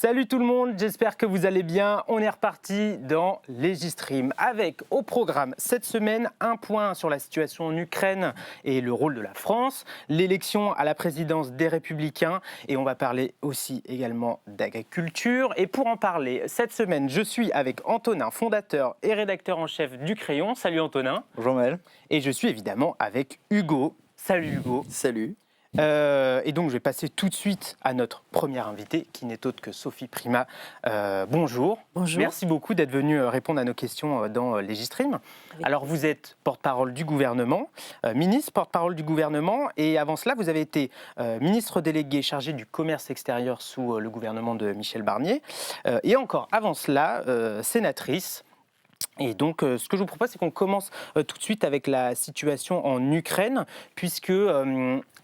Salut tout le monde, j'espère que vous allez bien. On est reparti dans Legistream avec au programme cette semaine un point sur la situation en Ukraine et le rôle de la France, l'élection à la présidence des Républicains et on va parler aussi également d'agriculture. Et pour en parler cette semaine, je suis avec Antonin, fondateur et rédacteur en chef du Crayon. Salut Antonin. Bonjour Maël. Et je suis évidemment avec Hugo. Salut Hugo. Salut. Et donc je vais passer tout de suite à notre première invitée qui n'est autre que Sophie Primas. Bonjour. Bonjour. Merci beaucoup d'être venue répondre à nos questions dans Legistream. Alors vous êtes porte-parole du gouvernement, ministre porte-parole du gouvernement, et avant cela vous avez été ministre délégué chargé du commerce extérieur sous le gouvernement de Michel Barnier, et encore avant cela sénatrice. Et donc, ce que je vous propose, c'est qu'on commence tout de suite avec la situation en Ukraine, puisque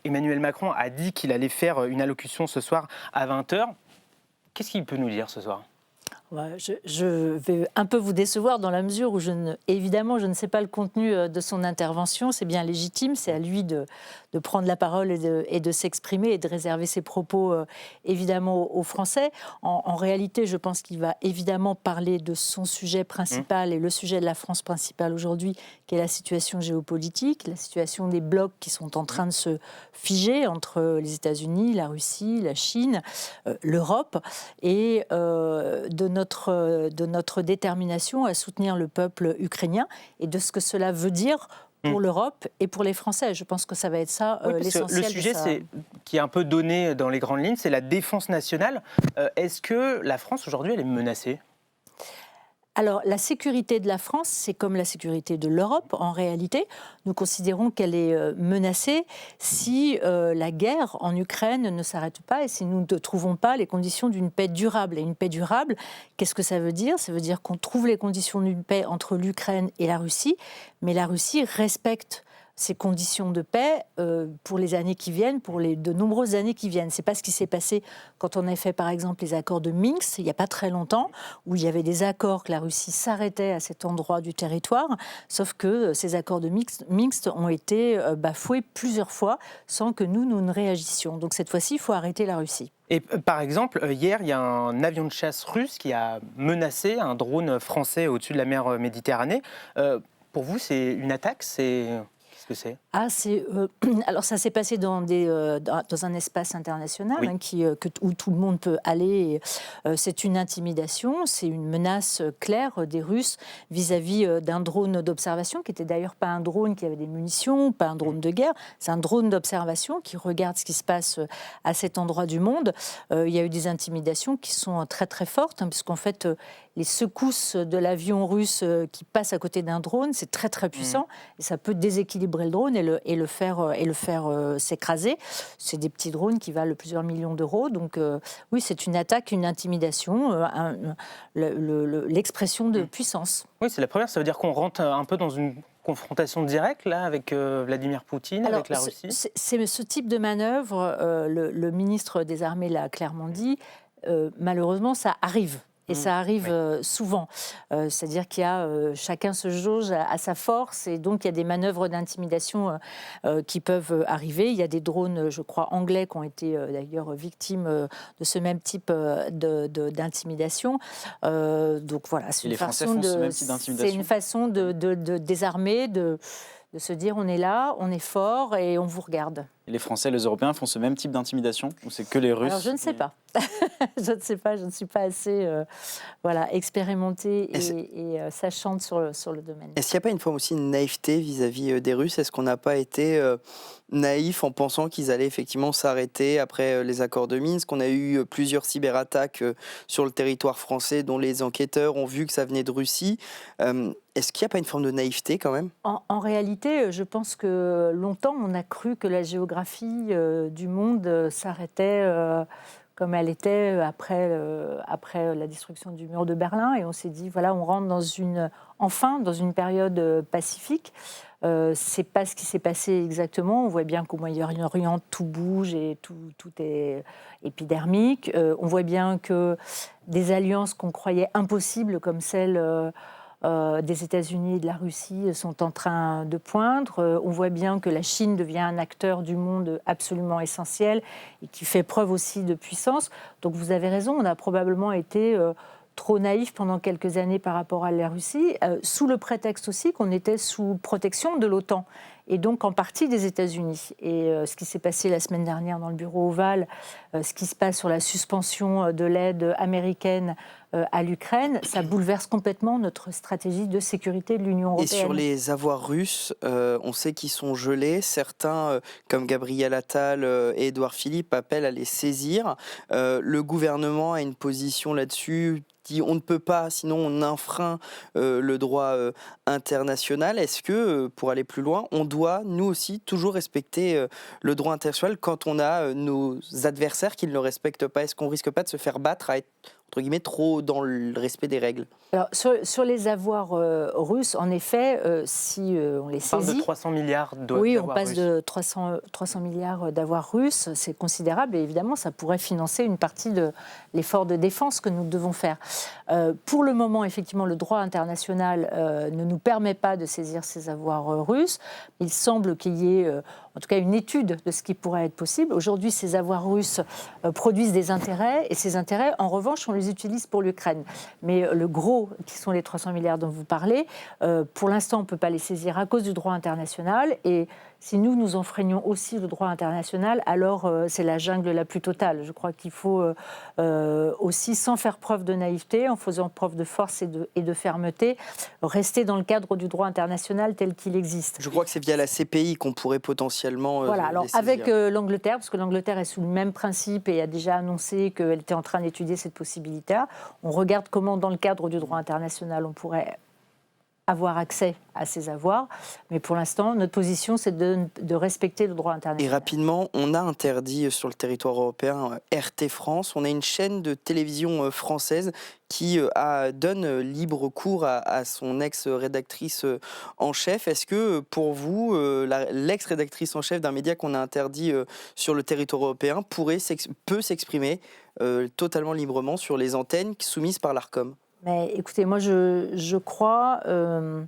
Emmanuel Macron a dit qu'il allait faire une allocution ce soir à 20h. Qu'est-ce qu'il peut nous dire ce soir ? Je vais un peu vous décevoir dans la mesure où, évidemment, je ne sais pas le contenu de son intervention. C'est bien légitime, c'est à lui de prendre la parole et de s'exprimer et de réserver ses propos, évidemment, aux Français. En réalité, je pense qu'il va évidemment parler de son sujet principal et le sujet de la France principale aujourd'hui, qui est la situation géopolitique, la situation des blocs qui sont en train de se figer entre les États-Unis, la Russie, la Chine, l'Europe, et de notre détermination à soutenir le peuple ukrainien et de ce que cela veut dire pour l'Europe et pour les Français. Je pense que ça va être ça l'essentiel. Le sujet qui est un peu donné dans les grandes lignes, c'est la défense nationale. Est-ce que la France aujourd'hui elle est menacée ? Alors, la sécurité de la France, c'est comme la sécurité de l'Europe, en réalité. Nous considérons qu'elle est menacée si la guerre en Ukraine ne s'arrête pas et si nous ne trouvons pas les conditions d'une paix durable. Et une paix durable, qu'est-ce que ça veut dire ? Ça veut dire qu'on trouve les conditions d'une paix entre l'Ukraine et la Russie, mais la Russie respecte ces conditions de paix pour les années qui viennent, pour de nombreuses années qui viennent. Ce n'est pas ce qui s'est passé quand on a fait, par exemple, les accords de Minsk, il n'y a pas très longtemps, où il y avait des accords que la Russie s'arrêtait à cet endroit du territoire, sauf que ces accords de Minsk ont été bafoués plusieurs fois sans que nous ne réagissions. Donc cette fois-ci, il faut arrêter la Russie. Et par exemple, hier, il y a un avion de chasse russe qui a menacé un drone français au-dessus de la mer Méditerranée. Pour vous, c'est une attaque ? Qu'est-ce que c'est ? Alors ça s'est passé dans un espace international où tout le monde peut aller. C'est une intimidation, c'est une menace claire des Russes vis-à-vis d'un drone d'observation qui n'était d'ailleurs pas un drone qui avait des munitions, pas un drone de guerre, c'est un drone d'observation qui regarde ce qui se passe à cet endroit du monde. Il y a eu des intimidations qui sont très très fortes, puisqu'en fait les secousses de l'avion russe qui passe à côté d'un drone, c'est très très puissant et ça peut déséquilibrer le drone et le faire s'écraser. C'est des petits drones qui valent plusieurs millions d'euros. Donc oui, c'est une attaque, une intimidation, l'expression de puissance. Oui, c'est la première. Ça veut dire qu'on rentre un peu dans une confrontation directe là, avec Vladimir Poutine, avec la Russie. C'est ce type de manœuvre, le ministre des Armées l'a clairement dit, malheureusement ça arrive. Et ça arrive souvent. C'est-à-dire qu'il y a chacun se jauge à sa force et donc il y a des manœuvres d'intimidation qui peuvent arriver. Il y a des drones, je crois, anglais qui ont été d'ailleurs victimes de ce même type d'intimidation. Donc voilà, c'est une façon de désarmer, de se dire on est là, on est fort et on vous regarde. Et les Français, les Européens font ce même type d'intimidation ou c'est que les Russes ? Alors je ne sais pas. Je ne sais pas, je ne suis pas assez expérimentée et sachante sur le domaine. Est-ce qu'il n'y a pas une forme aussi de naïveté vis-à-vis des Russes ? Est-ce qu'on n'a pas été naïf en pensant qu'ils allaient effectivement s'arrêter après les accords de Minsk ? On a eu plusieurs cyberattaques sur le territoire français dont les enquêteurs ont vu que ça venait de Russie. Est-ce qu'il n'y a pas une forme de naïveté quand même ? En réalité, je pense que longtemps on a cru que la géographie du monde s'arrêtait comme elle était après la destruction du mur de Berlin. Et on s'est dit, voilà, on rentre enfin dans une période pacifique. C'est pas ce qui s'est passé exactement. On voit bien qu'au Moyen-Orient, tout bouge et tout est épidermique. On voit bien que des alliances qu'on croyait impossibles, comme celle des États-Unis et de la Russie sont en train de poindre. On voit bien que la Chine devient un acteur du monde absolument essentiel et qui fait preuve aussi de puissance. Donc vous avez raison, on a probablement été trop naïf pendant quelques années par rapport à la Russie, sous le prétexte aussi qu'on était sous protection de l'OTAN et donc en partie des États-Unis. Et ce qui s'est passé la semaine dernière dans le bureau ovale, ce qui se passe sur la suspension de l'aide américaine à l'Ukraine, ça bouleverse complètement notre stratégie de sécurité de l'Union européenne. Et sur les avoirs russes, on sait qu'ils sont gelés. Certains, comme Gabriel Attal et Édouard Philippe, appellent à les saisir. Le gouvernement a une position là-dessus, dit on ne peut pas, sinon on enfreint le droit international. Est-ce que, pour aller plus loin, on doit, nous aussi, toujours respecter le droit international quand on a nos adversaires qui ne le respectent pas? Est-ce qu'on risque pas de se faire battre à être, entre guillemets, trop dans le respect des règles? Alors, sur les avoirs russes, en effet, si on les saisit... On parle de 300 milliards d'avoirs Oui, on passe russes. de 300 milliards d'avoirs russes, c'est considérable et évidemment, ça pourrait financer une partie de l'effort de défense que nous devons faire. Pour le moment, effectivement, le droit international ne nous permet pas de saisir ces avoirs russes. Il semble qu'il y ait, en tout cas, une étude de ce qui pourrait être possible. Aujourd'hui, ces avoirs russes produisent des intérêts et ces intérêts, en revanche, on les utilise pour l'Ukraine. Mais le gros, qui sont les 300 milliards dont vous parlez, pour l'instant, on ne peut pas les saisir à cause du droit international. Et si nous enfreignons aussi le droit international, alors c'est la jungle la plus totale. Je crois qu'il faut aussi, sans faire preuve de naïveté, en faisant preuve de force et de fermeté, rester dans le cadre du droit international tel qu'il existe. Je crois que c'est via la CPI qu'on pourrait potentiellement Voilà, alors les saisir. avec l'Angleterre, parce que l'Angleterre est sous le même principe et a déjà annoncé qu'elle était en train d'étudier cette possibilité. On regarde comment, dans le cadre du droit international, on pourrait avoir accès à ces avoirs. Mais pour l'instant, notre position, c'est de respecter le droit international. Et rapidement, on a interdit sur le territoire européen RT France. On a une chaîne de télévision française qui donne libre cours à son ex-rédactrice en chef. Est-ce que pour vous, l'ex-rédactrice en chef d'un média qu'on a interdit sur le territoire européen peut s'exprimer totalement librement sur les antennes soumises par l'ARCOM? Mais écoutez, moi je crois que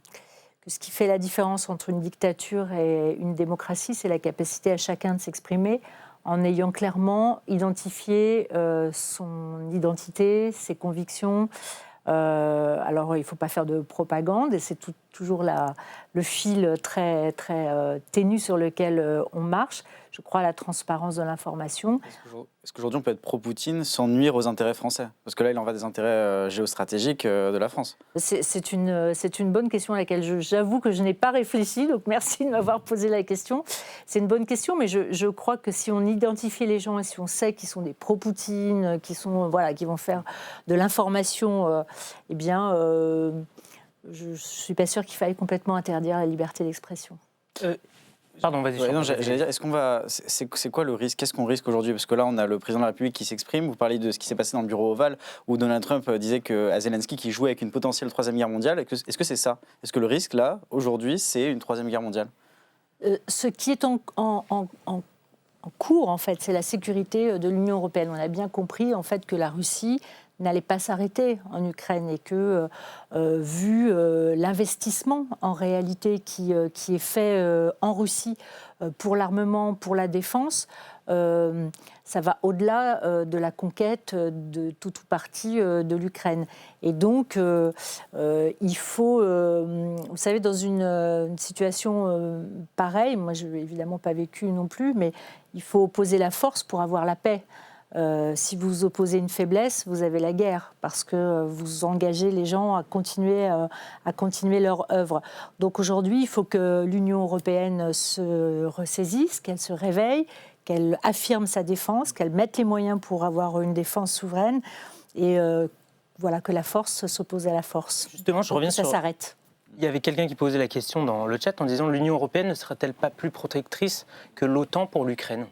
ce qui fait la différence entre une dictature et une démocratie, c'est la capacité à chacun de s'exprimer en ayant clairement identifié son identité, ses convictions. Alors il ne faut pas faire de propagande et c'est toujours le fil très, très ténu sur lequel on marche. Je crois à la transparence de l'information. Est-ce qu'aujourd'hui on peut être pro-Poutine sans nuire aux intérêts français? Parce que là, il en va des intérêts géostratégiques de la France. C'est une bonne question à laquelle j'avoue que je n'ai pas réfléchi, donc merci de m'avoir posé la question. C'est une bonne question, mais je crois que si on identifie les gens et si on sait qu'ils sont des pro-Poutine, qui vont faire de l'information, eh bien, je ne suis pas sûre qu'il faille complètement interdire la liberté d'expression. Pardon, vas-y. Ouais, non, j'allais dire, c'est quoi le risque? Qu'est-ce qu'on risque aujourd'hui? Parce que là, on a le président de la République qui s'exprime. Vous parlez de ce qui s'est passé dans le bureau ovale, où Donald Trump disait à Zelensky qu'il jouait avec une potentielle troisième guerre mondiale. Est-ce que c'est ça? Est-ce que le risque, là, aujourd'hui, c'est une troisième guerre mondiale? Ce qui est en cours, en fait, c'est la sécurité de l'Union européenne. On a bien compris, en fait, que la Russie n'allait pas s'arrêter en Ukraine et que, vu l'investissement en réalité qui est fait en Russie pour l'armement, pour la défense, ça va au-delà de la conquête de tout ou partie de l'Ukraine. Et donc, il faut, vous savez, dans une situation pareille, moi je n'ai évidemment pas vécu non plus, mais il faut opposer la force pour avoir la paix. Si vous opposez une faiblesse, vous avez la guerre, parce que vous engagez les gens à continuer leur œuvre. Donc aujourd'hui, il faut que l'Union européenne se ressaisisse, qu'elle se réveille, qu'elle affirme sa défense, qu'elle mette les moyens pour avoir une défense souveraine, et voilà, que la force s'oppose à la force. Justement, je reviens ça s'arrête. Il y avait quelqu'un qui posait la question dans le chat en disant l'Union européenne ne serait-elle pas plus protectrice que l'OTAN pour l'Ukraine?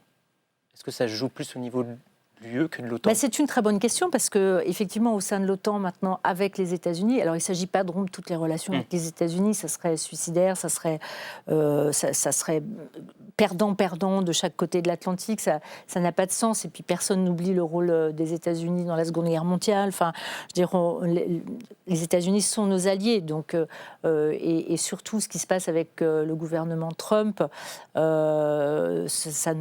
Est-ce que ça se joue plus au niveau l'UE que de l'OTAN? C'est une très bonne question parce que effectivement au sein de l'OTAN maintenant avec les États-Unis, alors il ne s'agit pas de rompre toutes les relations avec les États-Unis, ça serait suicidaire, ça serait perdant-perdant de chaque côté de l'Atlantique, ça n'a pas de sens. Et puis personne n'oublie le rôle des États-Unis dans la Seconde Guerre mondiale. Enfin, je veux dire, les États-Unis sont nos alliés, donc et surtout ce qui se passe avec le gouvernement Trump, ça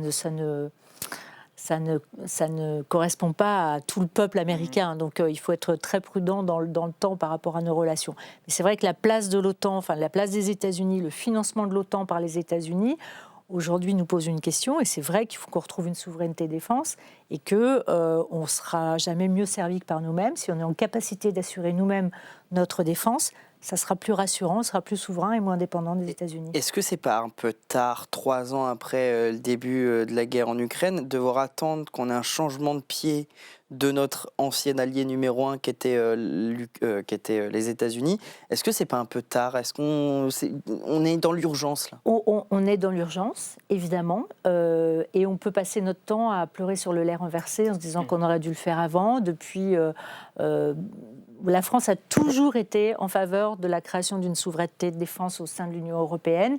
ne correspond pas à tout le peuple américain. Donc il faut être très prudent dans le temps par rapport à nos relations. Mais c'est vrai que la place de l'OTAN, enfin la place des États-Unis, le financement de l'OTAN par les États-Unis, aujourd'hui nous pose une question. Et c'est vrai qu'il faut qu'on retrouve une souveraineté défense et qu'on ne sera jamais mieux servi que par nous-mêmes. Si on est en capacité d'assurer nous-mêmes notre défense, ça sera plus rassurant, on sera plus souverain et moins dépendant des États-Unis. Est-ce que c'est pas un peu tard, 3 ans après le début de la guerre en Ukraine, de devoir attendre qu'on ait un changement de pied de notre ancien allié numéro 1 qui était les États-Unis? Est-ce que c'est pas un peu tard? Est-ce on est dans l'urgence là? On est dans l'urgence, évidemment, et on peut passer notre temps à pleurer sur le lait renversé en se disant qu'on aurait dû le faire avant. Depuis, la France a toujours été en faveur de la création d'une souveraineté de défense au sein de l'Union européenne.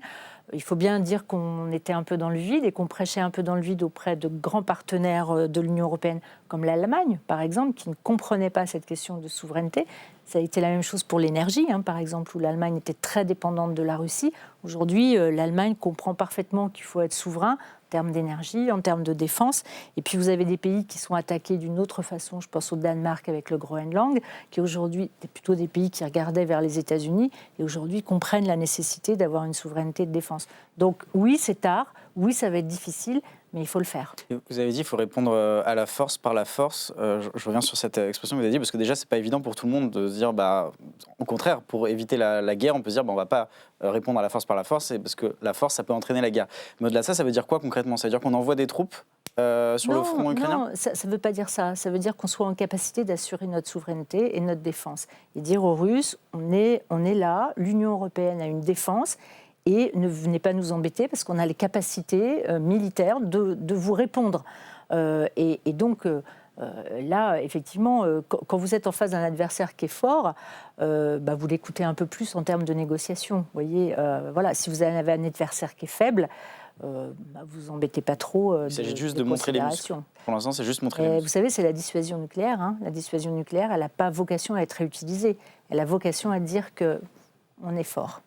Il faut bien dire qu'on était un peu dans le vide et qu'on prêchait un peu dans le vide auprès de grands partenaires de l'Union européenne, comme l'Allemagne, par exemple, qui ne comprenait pas cette question de souveraineté. Ça a été la même chose pour l'énergie, par exemple, où l'Allemagne était très dépendante de la Russie. Aujourd'hui, l'Allemagne comprend parfaitement qu'il faut être souverain en termes d'énergie, en termes de défense. Et puis vous avez des pays qui sont attaqués d'une autre façon. Je pense au Danemark avec le Groenland, qui aujourd'hui étaient plutôt des pays qui regardaient vers les États-Unis et aujourd'hui comprennent la nécessité d'avoir une souveraineté de défense. Donc oui, c'est tard, oui, ça va être difficile, mais il faut le faire. Vous avez dit qu'il faut répondre à la force par la force. Je reviens sur cette expression que vous avez dit, parce que déjà, c'est pas évident pour tout le monde de se dire, au contraire, pour éviter la guerre, on peut se dire, on va pas répondre à la force par la force, parce que la force, ça peut entraîner la guerre. Mais au-delà de ça veut dire quoi concrètement? Ça veut dire qu'on envoie des troupes sur le front ukrainien? Non, ça ne veut pas dire ça. Ça veut dire qu'on soit en capacité d'assurer notre souveraineté et notre défense. Et dire aux Russes, on est là, l'Union européenne a une défense, et ne venez pas nous embêter parce qu'on a les capacités militaires de vous répondre. Et donc, là, effectivement, quand vous êtes en face d'un adversaire qui est fort, vous l'écoutez un peu plus en termes de négociation. Vous voyez, voilà, si vous avez un adversaire qui est faible, vous embêtez pas trop. Il s'agit juste de montrer les muscles. Pour l'instant, c'est juste montrer les muscles. Vous savez, c'est la dissuasion nucléaire. La dissuasion nucléaire, elle n'a pas vocation à être réutilisée. Elle a vocation à dire que on est fort.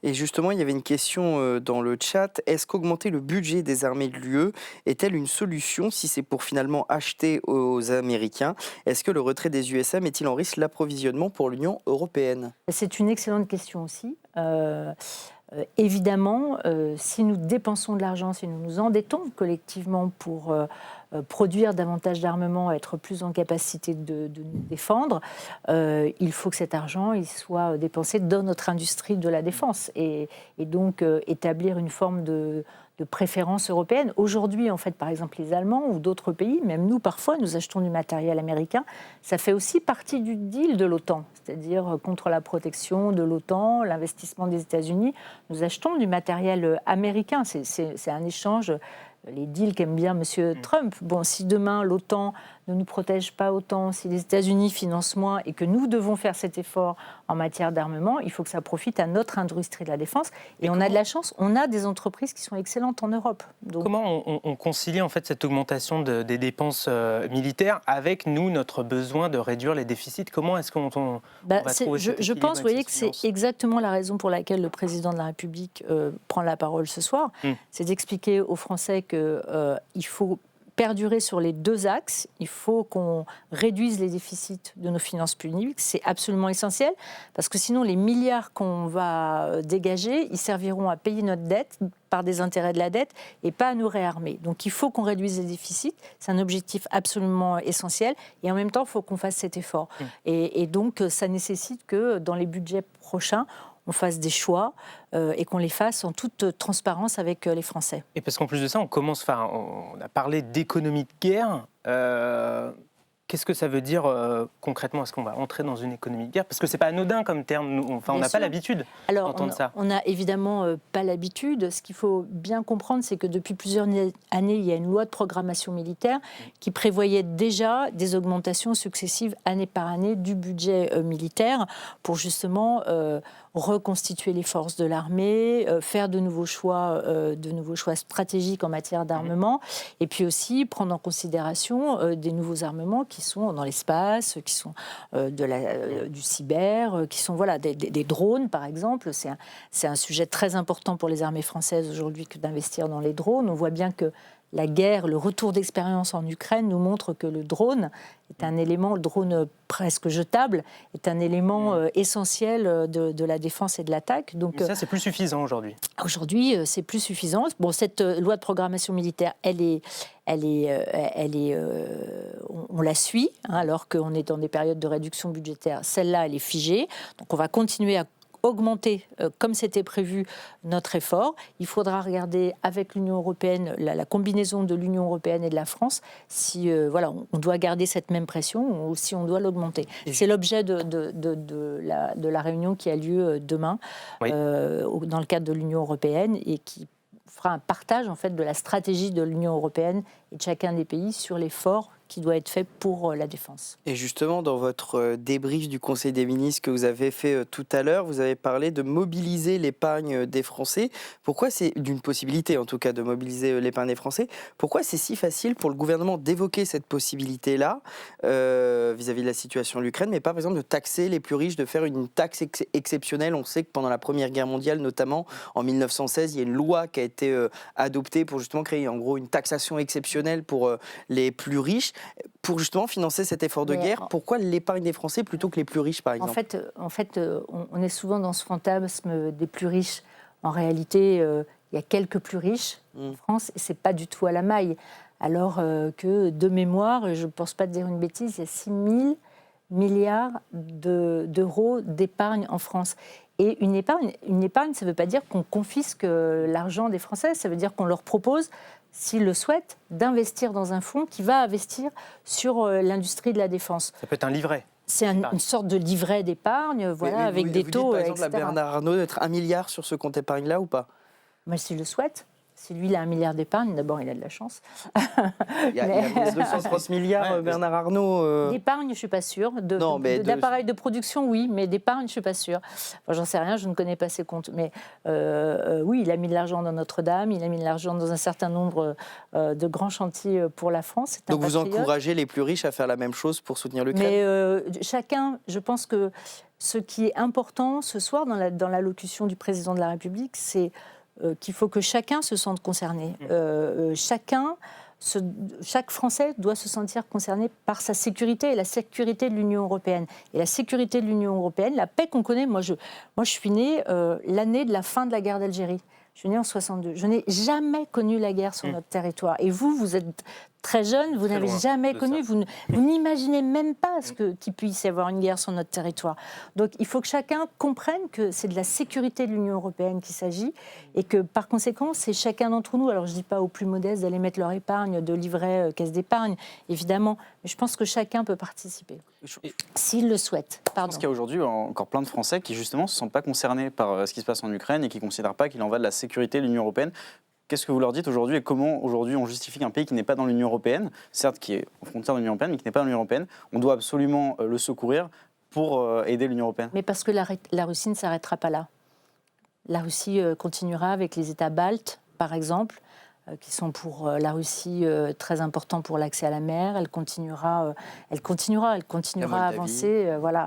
Et justement, il y avait une question dans le chat. Est-ce qu'augmenter le budget des armées de l'UE est-elle une solution si c'est pour finalement acheter aux Américains? Est-ce que le retrait des USA met-il en risque l'approvisionnement pour l'Union européenne? C'est une excellente question aussi. Évidemment, si nous dépensons de l'argent, si nous nous endettons collectivement pour produire davantage d'armements, être plus en capacité de nous défendre, il faut que cet argent il soit dépensé dans notre industrie de la défense et donc établir une forme de préférence européenne. Aujourd'hui, en fait, par exemple, les Allemands ou d'autres pays, même nous, parfois, nous achetons du matériel américain. Ça fait aussi partie du deal de l'OTAN, c'est-à-dire contre la protection de l'OTAN, l'investissement des États-Unis. Nous achetons du matériel américain. C'est un échange. Les deals qu'aime bien M. Trump. Bon, si demain l'OTAN ne nous protège pas autant, si les États-Unis financent moins et que nous devons faire cet effort en matière d'armement, il faut que ça profite à notre industrie de la défense. Et on a de la chance, on a des entreprises qui sont excellentes en Europe. Donc... Comment on concilie en fait cette augmentation des dépenses militaires avec nous, notre besoin de réduire les déficits? Comment est-ce qu'on va trouver cet Je pense, vous voyez, que c'est finances exactement la raison pour laquelle le président de la République prend la parole ce soir. C'est d'expliquer aux Français qu'il faut perdurer sur les deux axes. Il faut qu'on réduise les déficits de nos finances publiques. C'est absolument essentiel parce que sinon, les milliards qu'on va dégager, ils serviront à payer notre dette par des intérêts de la dette et pas à nous réarmer. Donc, il faut qu'on réduise les déficits. C'est un objectif absolument essentiel. Et en même temps, il faut qu'on fasse cet effort. Et donc, ça nécessite que dans les budgets prochains, on fasse des choix et qu'on les fasse en toute transparence avec les Français. Et parce qu'en plus de ça, on a parlé d'économie de guerre. qu'est-ce que ça veut dire concrètement? Est-ce qu'on va entrer dans une économie de guerre? Parce que c'est pas anodin comme terme. On n'a pas l'habitude d'entendre ça. On n'a évidemment pas l'habitude. Ce qu'il faut bien comprendre, c'est que depuis plusieurs années, il y a une loi de programmation militaire qui prévoyait déjà des augmentations successives année par année du budget militaire pour justement reconstituer les forces de l'armée, faire de nouveaux choix stratégiques en matière d'armement, et puis aussi prendre en considération des nouveaux armements qui sont dans l'espace, qui sont du cyber, qui sont des drones par exemple. C'est un sujet très important pour les armées françaises aujourd'hui que d'investir dans les drones. On voit bien que la guerre, le retour d'expérience en Ukraine nous montre que le drone est un élément, le drone presque jetable, est un élément essentiel de la défense et de l'attaque. Donc ça, c'est plus suffisant aujourd'hui. Aujourd'hui, c'est plus suffisant. Bon, cette loi de programmation militaire, on la suit, alors qu'on est dans des périodes de réduction budgétaire. Celle-là, elle est figée. Donc on va continuer à augmenter, comme c'était prévu, notre effort. Il faudra regarder avec l'Union européenne, la combinaison de l'Union européenne et de la France, si on doit garder cette même pression ou si on doit l'augmenter. C'est l'objet de la réunion qui a lieu demain dans le cadre de l'Union européenne et qui fera un partage en fait, de la stratégie de l'Union européenne et de chacun des pays sur l'effort qui doit être fait pour la défense. Et justement, dans votre débrief du Conseil des ministres que vous avez fait tout à l'heure, vous avez parlé de mobiliser l'épargne des Français. Pourquoi c'est d'une possibilité, en tout cas, de mobiliser l'épargne des Français? Pourquoi c'est si facile pour le gouvernement d'évoquer cette possibilité-là vis-à-vis de la situation de l'Ukraine, mais pas, par exemple, de taxer les plus riches, de faire une taxe exceptionnelle? On sait que pendant la Première Guerre mondiale, notamment en 1916, il y a une loi qui a été adoptée pour justement créer, en gros, une taxation exceptionnelle pour les plus riches. Pour justement financer cet effort de guerre, pourquoi l'épargne des Français plutôt que les plus riches, par exemple? En fait, on est souvent dans ce fantasme des plus riches. En réalité, il y a quelques plus riches en France et ce n'est pas du tout à la maille. Alors que, de mémoire, et je ne pense pas te dire une bêtise, il y a 6 000 milliards d'euros d'épargne en France. Et une épargne, ça ne veut pas dire qu'on confisque l'argent des Français, ça veut dire qu'on leur propose, s'ils le souhaitent, d'investir dans un fonds qui va investir sur l'industrie de la défense. Ça peut être un livret. C'est une sorte de livret d'épargne, avec des taux, par exemple, etc. à Bernard Arnault d'être 1 milliard sur ce compte épargne-là ou pas? Mais s'il le souhaite. Si lui, il a 1 milliard d'épargne, d'abord, il a de la chance. Il y a 230 milliards, Bernard Arnault. D'épargne, je ne suis pas sûre. D'appareils de production, oui, mais d'épargne, je ne suis pas sûre. Enfin, j'en sais rien, je ne connais pas ses comptes. Mais oui, il a mis de l'argent dans Notre-Dame, il a mis de l'argent dans un certain nombre de grands chantiers pour la France. Donc vous encouragez les plus riches à faire la même chose pour soutenir l'Ukraine? Mais chacun, je pense que ce qui est important ce soir dans l'allocution du président de la République, c'est qu'il faut que chacun se sente concerné. Chaque Français doit se sentir concerné par sa sécurité et la sécurité de l'Union européenne. Et la sécurité de l'Union européenne, la paix qu'on connaît, moi je suis née l'année de la fin de la guerre d'Algérie. Je suis née en 62. Je n'ai jamais connu la guerre sur notre territoire. Et vous êtes très jeune, vous n'avez jamais connu, vous n'imaginez même pas qu'il puisse y avoir une guerre sur notre territoire. Donc il faut que chacun comprenne que c'est de la sécurité de l'Union européenne qu'il s'agit et que par conséquent, c'est chacun d'entre nous, alors je ne dis pas aux plus modestes d'aller mettre leur épargne, de livret caisse d'épargne, évidemment, mais je pense que chacun peut participer, s'il le souhaite. Je pense qu'il y a aujourd'hui encore plein de Français qui justement ne se sentent pas concernés par ce qui se passe en Ukraine et qui ne considèrent pas qu'il en va de la sécurité de l'Union européenne. Qu'est-ce que vous leur dites aujourd'hui et comment aujourd'hui on justifie qu'un pays qui n'est pas dans l'Union européenne, certes qui est aux frontières de l'Union européenne, mais qui n'est pas dans l'Union européenne, on doit absolument le secourir pour aider l'Union européenne? Mais parce que la Russie ne s'arrêtera pas là. La Russie continuera avec les États baltes, par exemple, qui sont pour la Russie très importants pour l'accès à la mer. Elle continuera à avancer.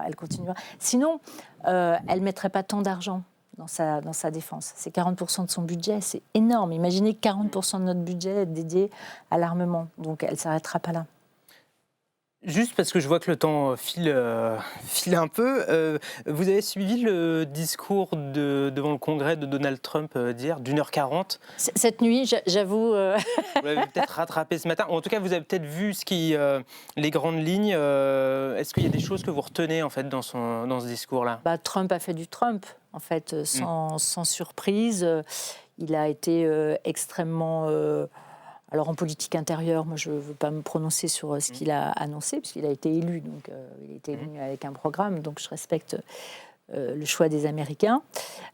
Elle continuera. Sinon, elle ne mettrait pas tant d'argent dans sa défense. C'est 40% de son budget, c'est énorme. Imaginez 40% de notre budget est dédié à l'armement. Donc elle ne s'arrêtera pas là. Juste parce que je vois que le temps file un peu, vous avez suivi le discours devant le Congrès de Donald Trump d'hier, d'1h40. Cette nuit, j'avoue... Vous l'avez peut-être rattrapé ce matin, ou en tout cas vous avez peut-être vu les grandes lignes. Est-ce qu'il y a des choses que vous retenez en fait, dans ce discours-là? Trump a fait du Trump, en fait, sans surprise. Il a été extrêmement... Alors en politique intérieure, moi je ne veux pas me prononcer sur ce qu'il a annoncé, puisqu'il a été élu, donc il a été élu avec un programme, donc je respecte le choix des Américains.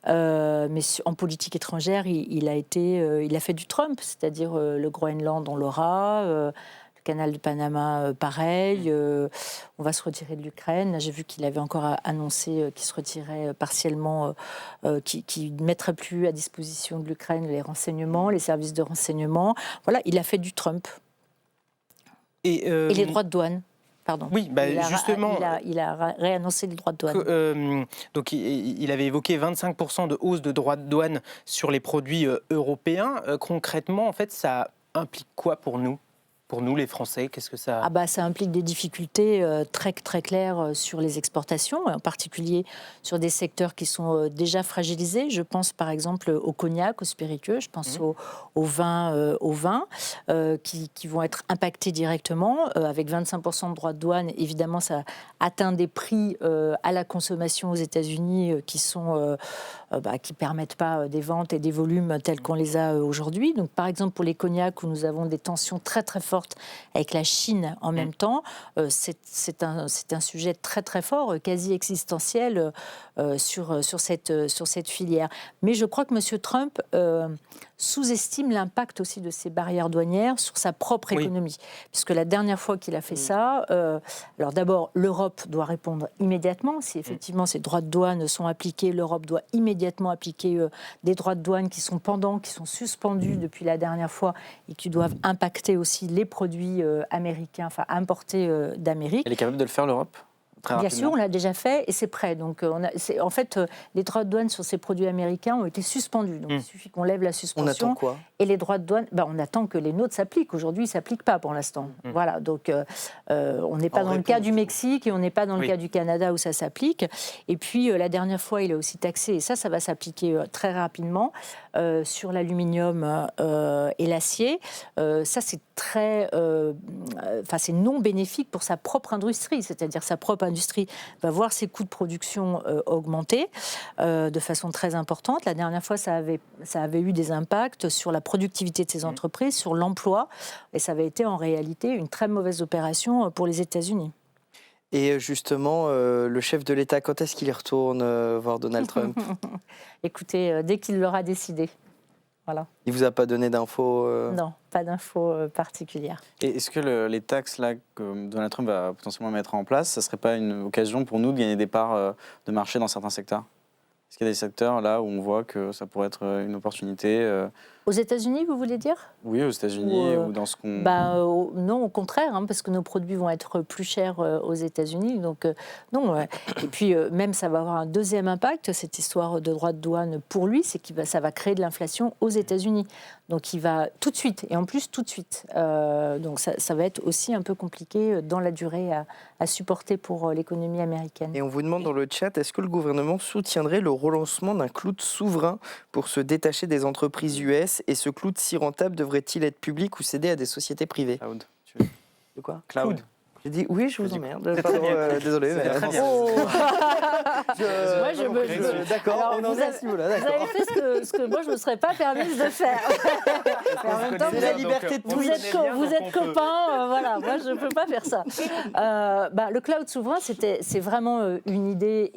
Mais en politique étrangère, il a fait du Trump, c'est-à-dire le Groenland, on l'aura. Le canal de Panama, pareil. On va se retirer de l'Ukraine. J'ai vu qu'il avait encore annoncé qu'il se retirait partiellement, qu'il ne mettrait plus à disposition de l'Ukraine les renseignements, les services de renseignement. Voilà, il a fait du Trump. Et les droits de douane. Pardon. Oui, justement. Il a réannoncé les droits de douane. Donc, il avait évoqué 25% de hausse de droits de douane sur les produits européens. Concrètement, en fait, ça implique quoi pour nous ? Pour nous, les Français, qu'est-ce que ça... Ça implique des difficultés très, très claires sur les exportations, en particulier sur des secteurs qui sont déjà fragilisés. Je pense par exemple au cognac, aux spiritueux, je pense au vin, qui vont être impactés directement. Avec 25% de droits de douane, évidemment, ça atteint des prix à la consommation aux États-Unis qui ne permettent pas des ventes et des volumes tels qu'on les a aujourd'hui. Donc, par exemple, pour les cognacs, où nous avons des tensions très, très fortes avec la Chine en même temps, c'est un sujet très très fort, quasi existentiel sur cette filière. Mais je crois que M. Trump sous-estime l'impact aussi de ces barrières douanières sur sa propre économie. Puisque la dernière fois qu'il a fait ça, alors d'abord l'Europe doit répondre immédiatement. Si effectivement ces droits de douane sont appliqués, l'Europe doit immédiatement appliquer des droits de douane qui sont suspendus depuis la dernière fois et qui doivent impacter aussi les produits américains, enfin importés d'Amérique. Elle est capable de le faire, l'Europe ? Bien sûr, on l'a déjà fait et c'est prêt. Donc, en fait, les droits de douane sur ces produits américains ont été suspendus. Donc, il suffit qu'on lève la suspension. On attend quoi ? Et les droits de douane, on attend que les nôtres s'appliquent. Aujourd'hui, ils ne s'appliquent pas pour l'instant. Voilà, donc on n'est pas dans le cas du Mexique et on n'est pas dans le cas du Canada où ça s'applique. Et puis, la dernière fois, il a aussi taxé, et ça va s'appliquer très rapidement, sur l'aluminium et l'acier. Ça, c'est c'est non bénéfique pour sa propre industrie, c'est-à-dire sa propre industrie va voir ses coûts de production augmenter de façon très importante. La dernière fois, ça avait eu des impacts sur la productivité de ces entreprises, sur l'emploi, et ça avait été en réalité une très mauvaise opération pour les États-Unis. Et justement, le chef de l'État, quand est-ce qu'il y retourne voir Donald Trump ? Écoutez, dès qu'il l'aura décidé. Voilà. Il ne vous a pas donné d'infos Non, pas d'infos particulières. Et est-ce que les taxes là, que Donald Trump va potentiellement mettre en place, ça ne serait pas une occasion pour nous de gagner des parts de marché dans certains secteurs ? Est-ce qu'il y a des secteurs là où on voit que ça pourrait être une opportunité Aux États-Unis, vous voulez dire ? Oui, aux États-Unis ou dans ce qu'on... Non, au contraire, parce que nos produits vont être plus chers aux États-Unis. Donc, non. Et puis, même, ça va avoir un deuxième impact, cette histoire de droits de douane pour lui, c'est que ça va créer de l'inflation aux États-Unis. Donc, il va tout de suite, et en plus, tout de suite. Donc, ça va être aussi un peu compliqué dans la durée à supporter pour l'économie américaine. Et on vous demande dans le chat, est-ce que le gouvernement soutiendrait le relancement d'un cloud souverain pour se détacher des entreprises US ? Et ce cloud si rentable devrait-il être public ou cédé à des sociétés privées ? Cloud. De quoi ? Cloud. J'ai dit oui, je vous emmerde. C'est Pardon, très bien. désolé. C'est très bien. D'accord, on en est à ce niveau-là. Vous avez fait ce que moi je ne me serais pas permise de faire. Mais en même temps, C'est la liberté de vous êtes copains, voilà, moi je ne peux pas faire ça. Le cloud souverain, c'est vraiment une idée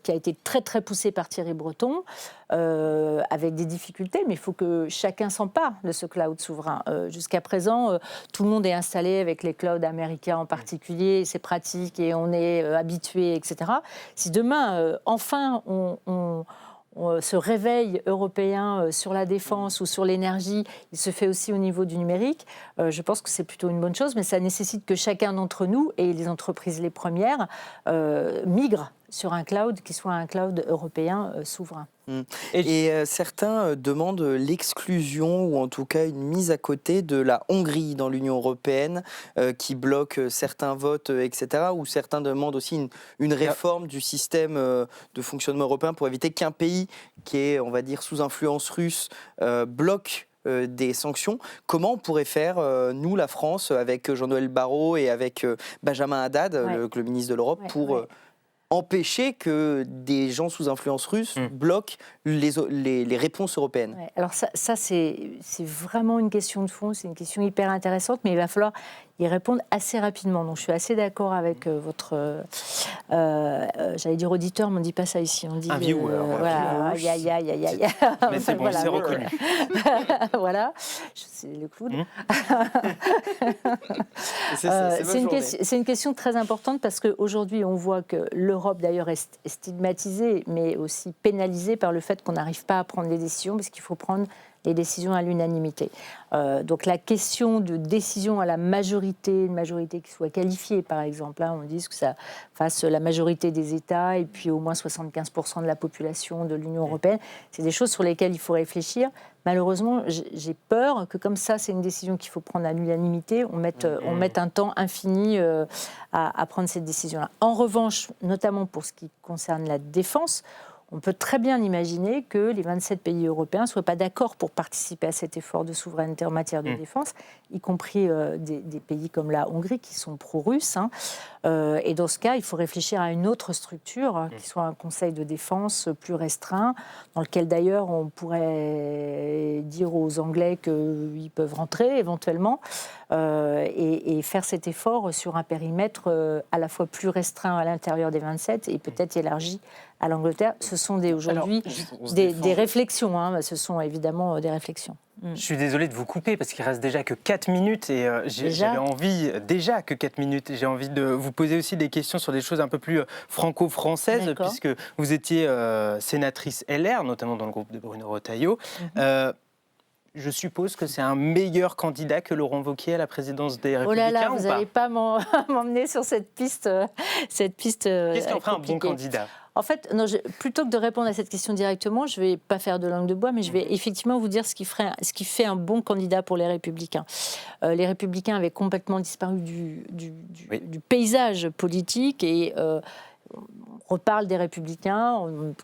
qui a été très très poussée par Thierry Breton, avec des difficultés, mais il faut que chacun s'empare de ce cloud souverain. Jusqu'à présent, tout le monde est installé avec les clouds américains en particulier, c'est pratique et on est habitué, etc. Si demain, enfin, ce réveil européen sur la défense ou sur l'énergie, il se fait aussi au niveau du numérique, je pense que c'est plutôt une bonne chose, mais ça nécessite que chacun d'entre nous, et les entreprises les premières, migrent sur un cloud qui soit un cloud européen souverain. Et certains demandent l'exclusion ou en tout cas une mise à côté de la Hongrie dans l'Union européenne qui bloque certains votes, etc. Ou certains demandent aussi une réforme du système de fonctionnement européen pour éviter qu'un pays qui est, on va dire, sous influence russe bloque des sanctions. Comment on pourrait faire, nous, la France, avec Jean-Noël Barrot et avec Benjamin Haddad, le ministre de l'Europe, pour... empêcher que des gens sous influence russe bloquent les réponses européennes. Ouais, alors ça c'est vraiment une question de fond, c'est une question hyper intéressante, mais il va falloir y répondre assez rapidement. Donc je suis assez d'accord avec votre, j'allais dire auditeur, mais on ne dit pas ça ici, on dit... Un viewer. Voilà, Mais c'est bon, voilà, c'est reconnu. Voilà, c'est le clown. C'est une question très importante parce qu'aujourd'hui, on voit que l'Europe, d'ailleurs, est stigmatisée, mais aussi pénalisée par le fait qu'on n'arrive pas à prendre des décisions, parce qu'il faut prendre les décisions à l'unanimité. Donc la question de décision à la majorité, une majorité qui soit qualifiée, par exemple, on dit que ça fasse la majorité des États et puis au moins 75% de la population de l'Union européenne, c'est des choses sur lesquelles il faut réfléchir. Malheureusement, j'ai peur que comme ça, c'est une décision qu'il faut prendre à l'unanimité, on mette un temps infini à prendre cette décision-là. En revanche, notamment pour ce qui concerne la défense, on peut très bien imaginer que les 27 pays européens ne soient pas d'accord pour participer à cet effort de souveraineté en matière de défense, y compris des pays comme la Hongrie qui sont pro-russes. Et dans ce cas, il faut réfléchir à une autre structure, qui soit un conseil de défense plus restreint, dans lequel d'ailleurs on pourrait dire aux Anglais qu'ils peuvent rentrer éventuellement, et faire cet effort sur un périmètre à la fois plus restreint à l'intérieur des 27 et peut-être élargi à l'Angleterre. Ce sont aujourd'hui des réflexions, ce sont évidemment des réflexions. Je suis désolé de vous couper parce qu'il reste déjà que 4 minutes et j'avais envie, déjà que 4 minutes, j'ai envie de vous poser aussi des questions sur des choses un peu plus franco-françaises, puisque vous étiez sénatrice LR, notamment dans le groupe de Bruno Retailleau. Je suppose que c'est un meilleur candidat que Laurent Wauquiez à la présidence des Républicains. Oh là là, vous n'allez pas m'emmener sur cette piste. Qu'est-ce qui en ferait un bon candidat ? En fait, non, plutôt que de répondre à cette question directement, je ne vais pas faire de langue de bois, mais je vais effectivement vous dire ce qui fait un bon candidat pour les Républicains. Les Républicains avaient complètement disparu du paysage politique et on reparle des Républicains en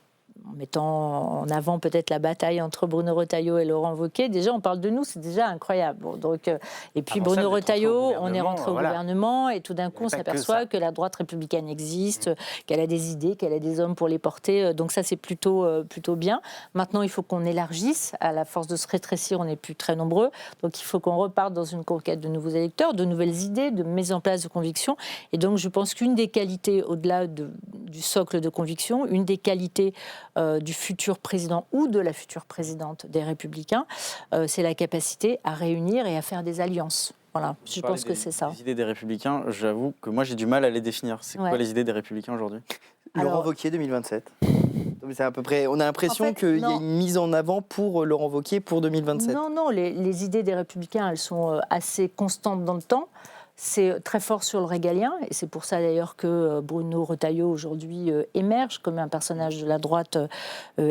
mettant en avant peut-être la bataille entre Bruno Retailleau et Laurent Wauquiez. Déjà, on parle de nous, c'est déjà incroyable. Bon, donc, et puis Bruno Retailleau, on est rentré au gouvernement et tout d'un coup, on s'aperçoit que la droite républicaine existe, qu'elle a des idées, qu'elle a des hommes pour les porter. Donc ça, c'est plutôt bien. Maintenant, il faut qu'on élargisse. À la force de se rétrécir, on n'est plus très nombreux. Donc il faut qu'on reparte dans une conquête de nouveaux électeurs, de nouvelles idées, de mise en place de convictions. Et donc, je pense qu'une des qualités, au-delà du socle de conviction, une des qualités du futur président ou de la future présidente des Républicains, c'est la capacité à réunir et à faire des alliances. Voilà, je pense que c'est ça. Les idées des Républicains, j'avoue que moi j'ai du mal à les définir. C'est quoi les idées des Républicains aujourd'hui ? Laurent Wauquiez 2027. C'est à peu près. On a l'impression qu'il y a une mise en avant pour Laurent Wauquiez pour 2027. Non, les idées des Républicains, elles sont assez constantes dans le temps. C'est très fort sur le régalien, et c'est pour ça d'ailleurs que Bruno Retailleau aujourd'hui émerge comme un personnage de la droite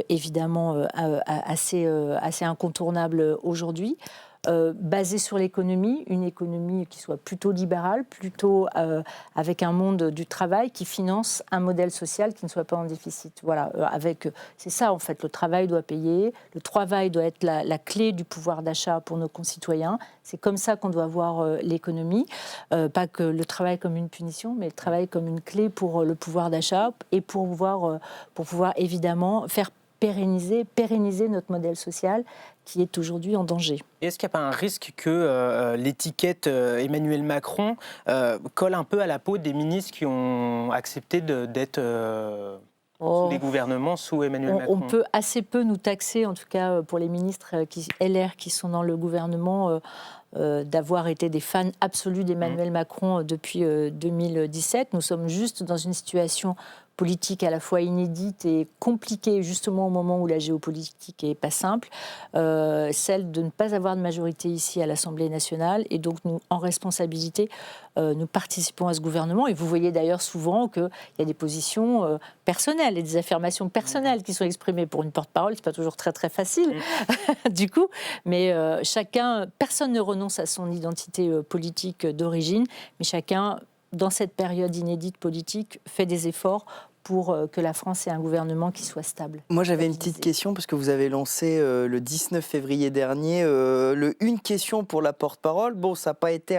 évidemment assez incontournable aujourd'hui. Basé sur l'économie, une économie qui soit plutôt libérale, plutôt avec un monde du travail qui finance un modèle social qui ne soit pas en déficit. Voilà, c'est ça en fait, le travail doit payer, le travail doit être la clé du pouvoir d'achat pour nos concitoyens. C'est comme ça qu'on doit voir l'économie, pas que le travail comme une punition, mais le travail comme une clé pour le pouvoir d'achat et pour pouvoir évidemment faire pérenniser notre modèle social qui est aujourd'hui en danger. Est-ce qu'il n'y a pas un risque que l'étiquette Emmanuel Macron colle un peu à la peau des ministres qui ont accepté d'être sous les gouvernements sous Emmanuel Macron ? On peut assez peu nous taxer, en tout cas pour les ministres LR qui sont dans le gouvernement, d'avoir été des fans absolus d'Emmanuel Macron depuis 2017. Nous sommes juste dans une situation politique à la fois inédite et compliquée, justement au moment où la géopolitique n'est pas simple, celle de ne pas avoir de majorité ici à l'Assemblée nationale. Et donc, nous, en responsabilité, nous participons à ce gouvernement. Et vous voyez d'ailleurs souvent qu'il y a des positions personnelles et des affirmations personnelles qui sont exprimées pour une porte-parole. Ce n'est pas toujours très, très facile, du coup. Mais personne ne renonce à son identité politique d'origine, mais chacun, dans cette période inédite politique, fait des efforts pour que la France ait un gouvernement qui soit stable. Moi, j'avais une petite question, parce que vous avez lancé le 19 février dernier une question pour la porte-parole. Bon, ça n'a pas été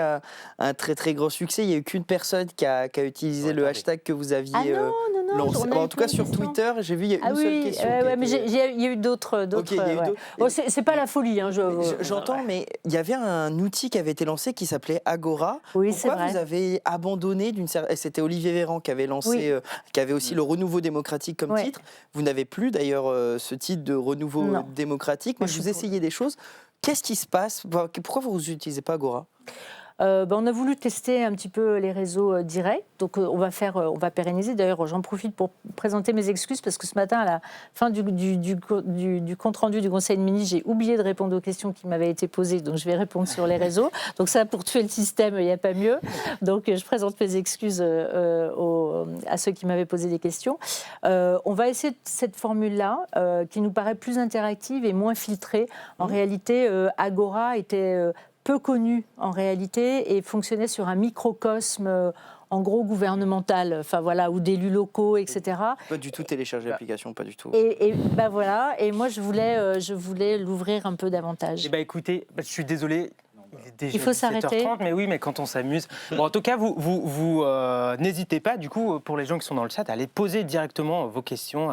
un très très gros succès. Il n'y a eu qu'une personne qui a utilisé le hashtag que vous aviez lancé. En tout cas, sur Twitter, j'ai vu, il y a une seule question. Mais il y a eu d'autres. C'est pas la folie. Hein, j'entends, mais il y avait un outil qui avait été lancé qui s'appelait Agora. Oui, pourquoi vous avez abandonné c'était Olivier Véran qui avait lancé, qui avait aussi le Renouveau démocratique comme titre. Vous n'avez plus d'ailleurs ce titre de Renouveau démocratique, mais vous essayez des choses. Qu'est-ce qui se passe? Pourquoi vous n'utilisez pas Agora? On a voulu tester un petit peu les réseaux directs, donc on va pérenniser. D'ailleurs, j'en profite pour présenter mes excuses parce que ce matin, à la fin du compte rendu du Conseil de ministres, j'ai oublié de répondre aux questions qui m'avaient été posées, donc je vais répondre sur les réseaux. Donc ça, pour tuer le système, il n'y a pas mieux. Donc je présente mes excuses à ceux qui m'avaient posé des questions. On va essayer cette formule-là, qui nous paraît plus interactive et moins filtrée. En réalité, Agora était peu connu en réalité et fonctionnait sur un microcosme en gros gouvernemental, ou d'élus locaux, etc. Pas du tout télécharger l'application, pas du tout. Et moi je voulais l'ouvrir un peu davantage. Écoutez, je suis désolé. Il faut s'arrêter. Mais oui, mais quand on s'amuse. Bon, en tout cas, vous n'hésitez pas, du coup, pour les gens qui sont dans le chat, à aller poser directement vos questions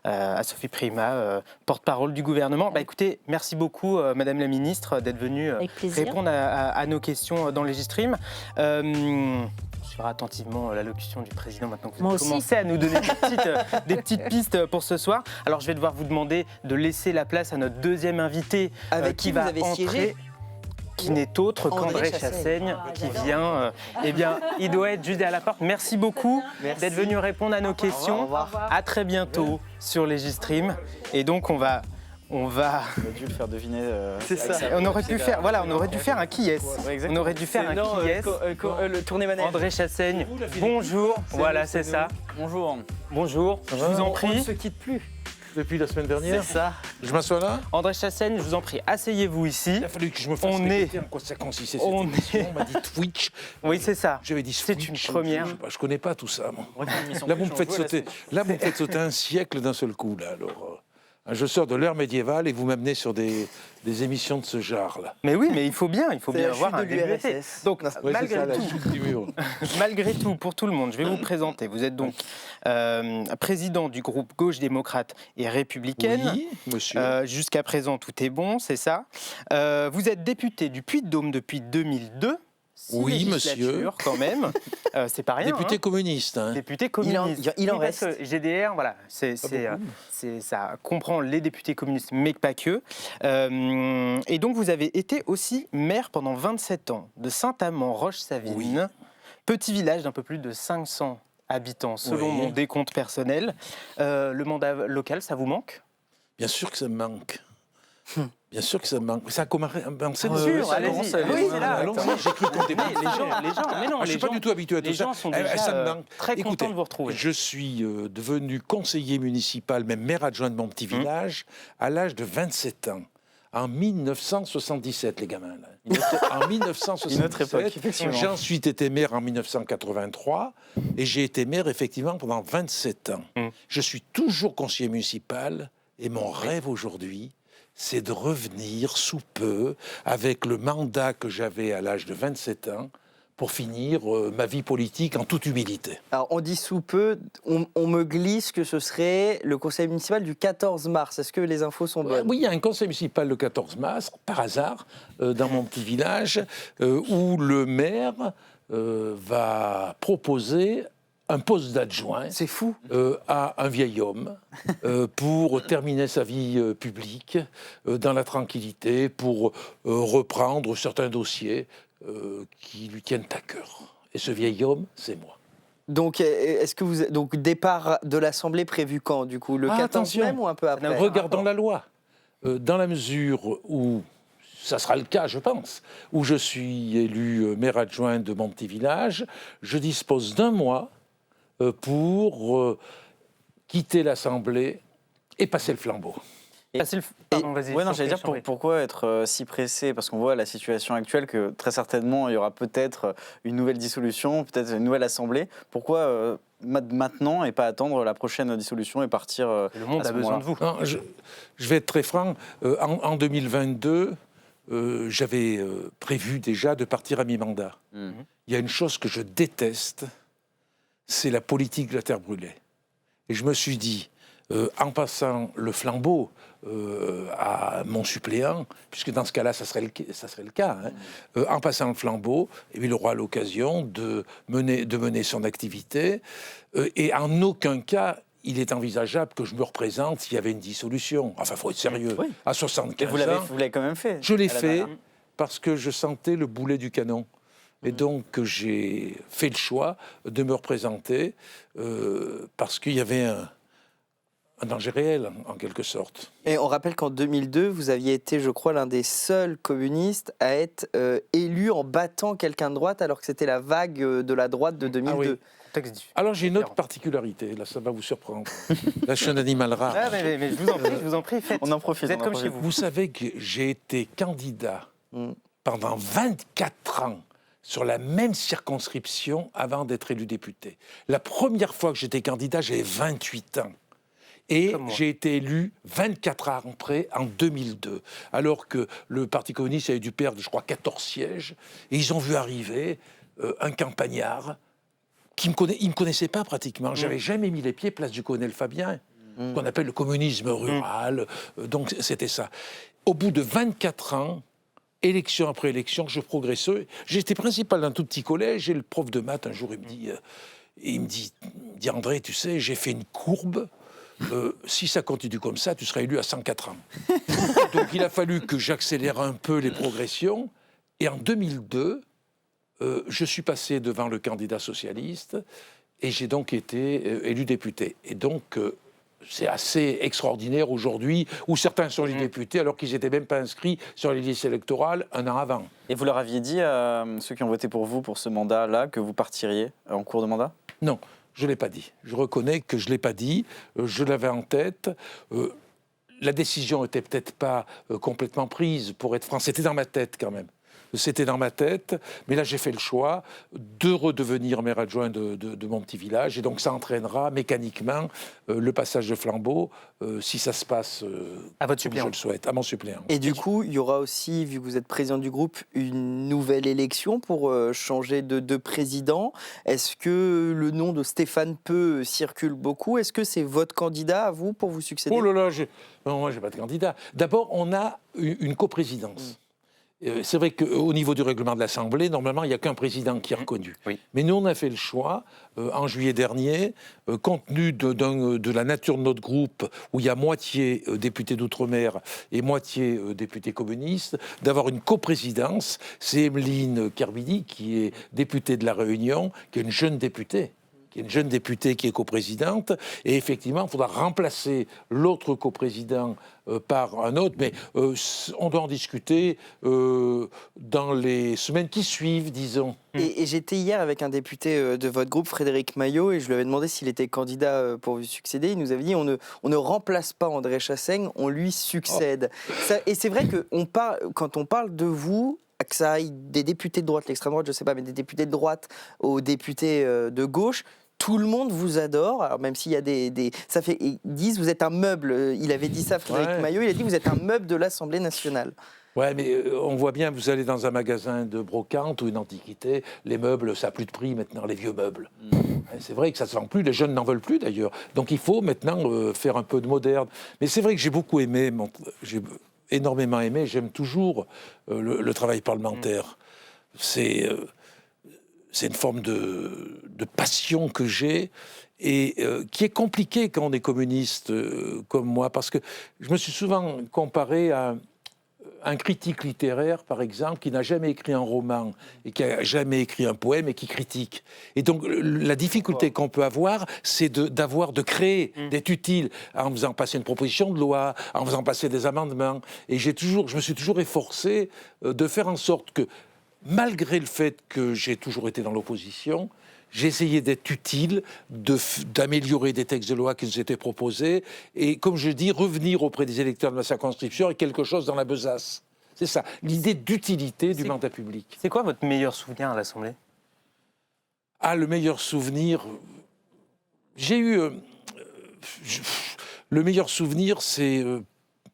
à Sophie Primas, porte-parole du gouvernement. Écoutez, merci beaucoup, Madame la Ministre, d'être venue répondre à nos questions dans Legistream. Je ferai attentivement l'allocution du président maintenant que vous avez commencé à nous donner des petites pistes pour ce soir. Alors, je vais devoir vous demander de laisser la place à notre deuxième invité qui va entrer. Qui n'est autre qu'André Chassaigne, qui vient. Il doit être juste à la porte. Merci beaucoup d'être venu répondre à nos questions. Au revoir. À très bientôt sur Legistream. Et donc, on va. On a dû le faire deviner. C'est ça. On aurait dû faire un qui est. On aurait dû faire un qui est. Le tournée manège. André Chassaigne. Bonjour. Voilà, c'est ça. Bonjour. Bonjour. Je vous en prie. On ne se quitte plus. Depuis la semaine dernière. C'est ça. Je m'assois là. André Chassaigne, je vous en prie, asseyez-vous ici. Il a fallu que je me fasse répéter en quoi ça consistait cette émission. On m'a dit Twitch. Oui, c'est ça. J'avais dit c'est Twitch. une première. Je connais pas tout ça, moi. Là, vous me faites sauter un siècle d'un seul coup, là. Alors, je sors de l'ère médiévale et vous m'amenez sur des émissions de ce genre-là. Mais oui, mais il faut bien avoir un début. Donc, malgré tout, pour tout le monde, je vais vous présenter. Vous êtes donc président du groupe Gauche démocrate et républicaine. Oui, monsieur. Jusqu'à présent, tout est bon, c'est ça. Vous êtes député du Puy-de-Dôme depuis 2002. Oui, monsieur. Quand même. C'est pas rien. Député communiste. Hein. Député communiste. Il en reste. Parce que GDR, voilà, ça comprend les députés communistes, mais pas que. Et donc, vous avez été aussi maire pendant 27 ans de Saint-Amand-Roche-Savine, oui. Petit village d'un peu plus de 500 habitants, selon mon décompte personnel. Le mandat local, ça vous manque ? Bien sûr que ça me manque. Bien sûr que ça me manque. Ça a commencé. C'est sûr, allez-y. Oui, c'est là. Allons-y, j'ai cru qu'on était les gens, mais non, je suis pas du tout habitué à tout ça. Les gens sont déjà ça me manque. Très contents de vous retrouver. Je suis devenu conseiller municipal, même maire adjoint de mon petit village, à l'âge de 27 ans. En 1977, les gamins. Là. En 1977, j'ai ensuite été maire en 1983 et j'ai été maire effectivement pendant 27 ans. Je suis toujours conseiller municipal et mon rêve aujourd'hui, c'est de revenir sous peu avec le mandat que j'avais à l'âge de 27 ans pour finir ma vie politique en toute humilité. Alors, on dit sous peu, on me glisse que ce serait le conseil municipal du 14 mars. Est-ce que les infos sont bonnes ? Oui, il y a un conseil municipal le 14 mars, par hasard, dans mon petit village, où le maire va proposer un poste d'adjoint. C'est fou. À un vieil homme pour terminer sa vie publique dans la tranquillité, pour reprendre certains dossiers qui lui tiennent à cœur. Et ce vieil homme, c'est moi. Donc, est-ce que vous donc départ de l'Assemblée prévu quand, du coup, le 14 même ou un peu après ? Regardons la loi. Dans la mesure où ça sera le cas, je pense, où je suis élu maire adjoint de mon petit village, je dispose d'un mois pour quitter l'Assemblée et passer le flambeau. Pardon, vas-y. Ouais, non, j'allais dire pourquoi être si pressé, parce qu'on voit la situation actuelle que très certainement il y aura peut-être une nouvelle dissolution, peut-être une nouvelle assemblée. Pourquoi maintenant et pas attendre la prochaine dissolution et partir. Le monde a besoin de vous. Non, je vais être très franc. En 2022, j'avais prévu déjà de partir à mi-mandat. Il y a une chose que je déteste, c'est la politique de la terre brûlée. Et je me suis dit, en passant le flambeau à mon suppléant, puisque dans ce cas-là, ça serait le cas, hein, en passant le flambeau, et il aura l'occasion de mener son activité. Et en aucun cas, il est envisageable que je me représente s'il y avait une dissolution. Enfin, il faut être sérieux. Oui. À 75 ans... Vous l'avez quand même fait. Je l'ai fait parce que je sentais le boulet du canon. Et donc, j'ai fait le choix de me représenter parce qu'il y avait un danger réel, en quelque sorte. Et on rappelle qu'en 2002, vous aviez été, je crois, l'un des seuls communistes à être élu en battant quelqu'un de droite, alors que c'était la vague de la droite de 2002. Ah oui. Alors, j'ai une autre particularité, là, ça va vous surprendre. Là, je suis un animal rare. Ah, mais je vous en prie, faites. On en profite. Vous êtes comme chez vous. Vous savez que j'ai été candidat pendant 24 ans sur la même circonscription avant d'être élu député. La première fois que j'étais candidat, j'avais 28 ans. Et j'ai été élu 24 ans après, en 2002, alors que le Parti communiste avait dû perdre, je crois, 14 sièges. Et ils ont vu arriver un campagnard qui il me connaissait pas pratiquement. J'avais jamais mis les pieds place du colonel Fabien, qu'on appelle le communisme rural. Donc c'était ça. Au bout de 24 ans, élection après élection, je progressais. J'étais principal d'un tout petit collège et le prof de maths, un jour, il me dit André, tu sais, j'ai fait une courbe. Si ça continue comme ça, tu seras élu à 104 ans. Donc il a fallu que j'accélère un peu les progressions. Et en 2002, je suis passé devant le candidat socialiste et j'ai donc été élu député. Et donc, c'est assez extraordinaire aujourd'hui où certains sont les députés alors qu'ils n'étaient même pas inscrits sur les listes électorales un an avant. Et vous leur aviez dit à ceux qui ont voté pour vous pour ce mandat-là que vous partiriez en cours de mandat ? Non, je ne l'ai pas dit. Je reconnais que je ne l'ai pas dit. Je l'avais en tête. La décision n'était peut-être pas complètement prise, pour être franc. C'était dans ma tête quand même. C'était dans ma tête, mais là j'ai fait le choix de redevenir maire adjoint de mon petit village, et donc ça entraînera mécaniquement le passage de flambeau, si ça se passe à votre suppléant. Je le souhaite, à mon suppléant. Et du coup, il y aura aussi, vu que vous êtes président du groupe, une nouvelle élection pour changer de président. Est-ce que le nom de Stéphane Peu circule beaucoup ? Est-ce que c'est votre candidat à vous pour vous succéder ? Oh là là, non, moi j'ai pas de candidat. D'abord, on a une coprésidence. C'est vrai qu'au niveau du règlement de l'Assemblée, normalement, il n'y a qu'un président qui est reconnu. Oui. Mais nous, on a fait le choix, en juillet dernier, compte tenu de la nature de notre groupe, où il y a moitié députés d'outre-mer et moitié députés communistes, d'avoir une coprésidence. C'est Emeline Kerbidi, qui est députée de La Réunion, qui est une jeune députée. Qui est une jeune députée qui est coprésidente, et effectivement, il faudra remplacer l'autre coprésident par un autre, mais on doit en discuter dans les semaines qui suivent, disons. Et j'étais hier avec un député de votre groupe, Frédéric Maillot, et je lui avais demandé s'il était candidat pour vous succéder. Il nous avait dit on ne remplace pas André Chassaigne, on lui succède. Ça, et c'est vrai que quand on parle de vous, que ça aille des députés de droite, l'extrême droite, je ne sais pas, mais des députés de droite aux députés de gauche, tout le monde vous adore. Alors même s'il y a ils disent vous êtes un meuble. Il avait dit ça, Frédéric Maillot. Il a dit vous êtes un meuble de l'Assemblée nationale. Ouais, mais on voit bien, vous allez dans un magasin de brocante ou une antiquité, les meubles, ça n'a plus de prix maintenant, les vieux meubles. C'est vrai que ça ne se vend plus, les jeunes n'en veulent plus d'ailleurs. Donc il faut maintenant faire un peu de moderne. Mais c'est vrai que j'ai beaucoup aimé, j'ai énormément aimé, j'aime toujours le travail parlementaire. C'est une forme de passion que j'ai et qui est compliquée quand on est communiste comme moi, parce que je me suis souvent comparé à un critique littéraire, par exemple, qui n'a jamais écrit un roman et qui n'a jamais écrit un poème et qui critique. Et donc, la difficulté qu'on peut avoir, c'est de créer, d'être utile en faisant passer une proposition de loi, en faisant passer des amendements. Et je me suis toujours efforcé de faire en sorte que, malgré le fait que j'ai toujours été dans l'opposition, j'ai essayé d'être utile, d'améliorer des textes de loi qui nous étaient proposés, et comme je dis, revenir auprès des électeurs de ma circonscription avec quelque chose dans la besace. C'est ça, l'idée d'utilité du mandat public. C'est quoi votre meilleur souvenir à l'Assemblée ? Ah, le meilleur souvenir, J'ai eu... le meilleur souvenir, c'est,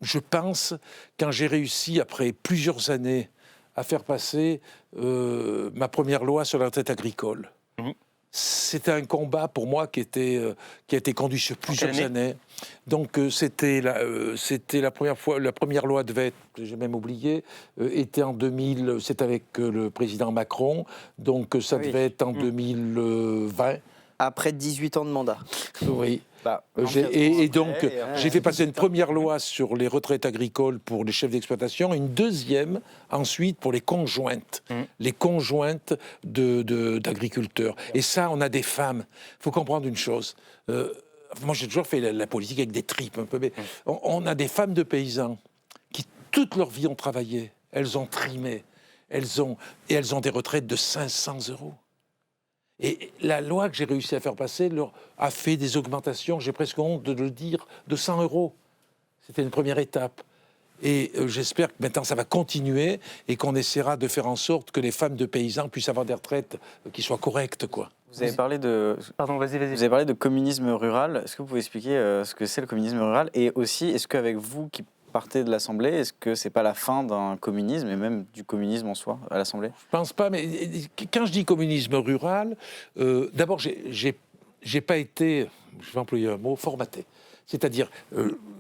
je pense, quand j'ai réussi, après plusieurs années, à faire passer ma première loi sur la retraite agricole. C'était un combat pour moi qui a été conduit sur plusieurs années. Donc c'était la première fois, la première loi devait être, j'ai même oublié, était en 2000, c'est avec le président Macron, donc ça devait être en 2020. Après 18 ans de mandat. Oui. Et donc, j'ai fait passer une première loi sur les retraites agricoles pour les chefs d'exploitation, une deuxième ensuite pour les conjointes d'agriculteurs. Et ça, on a des femmes. Il faut comprendre une chose. Moi, j'ai toujours fait la politique avec des tripes un peu, mais on a des femmes de paysans qui, toute leur vie, ont travaillé. Elles ont trimé. Elles ont des retraites de 500 €. Et la loi que j'ai réussi à faire passer a fait des augmentations, j'ai presque honte de le dire, de 100 €. C'était une première étape. Et j'espère que maintenant ça va continuer et qu'on essaiera de faire en sorte que les femmes de paysans puissent avoir des retraites qui soient correctes, quoi. Vous avez parlé de... Pardon, vas-y. Vous avez parlé de communisme rural. Est-ce que vous pouvez expliquer ce que c'est le communisme rural? Et aussi, est-ce qu'avec vous qui partez de l'Assemblée, est-ce que c'est pas la fin d'un communisme et même du communisme en soi à l'Assemblée? Je pense pas, mais quand je dis communisme rural, d'abord j'ai pas été, je vais employer un mot, formaté. C'est-à-dire,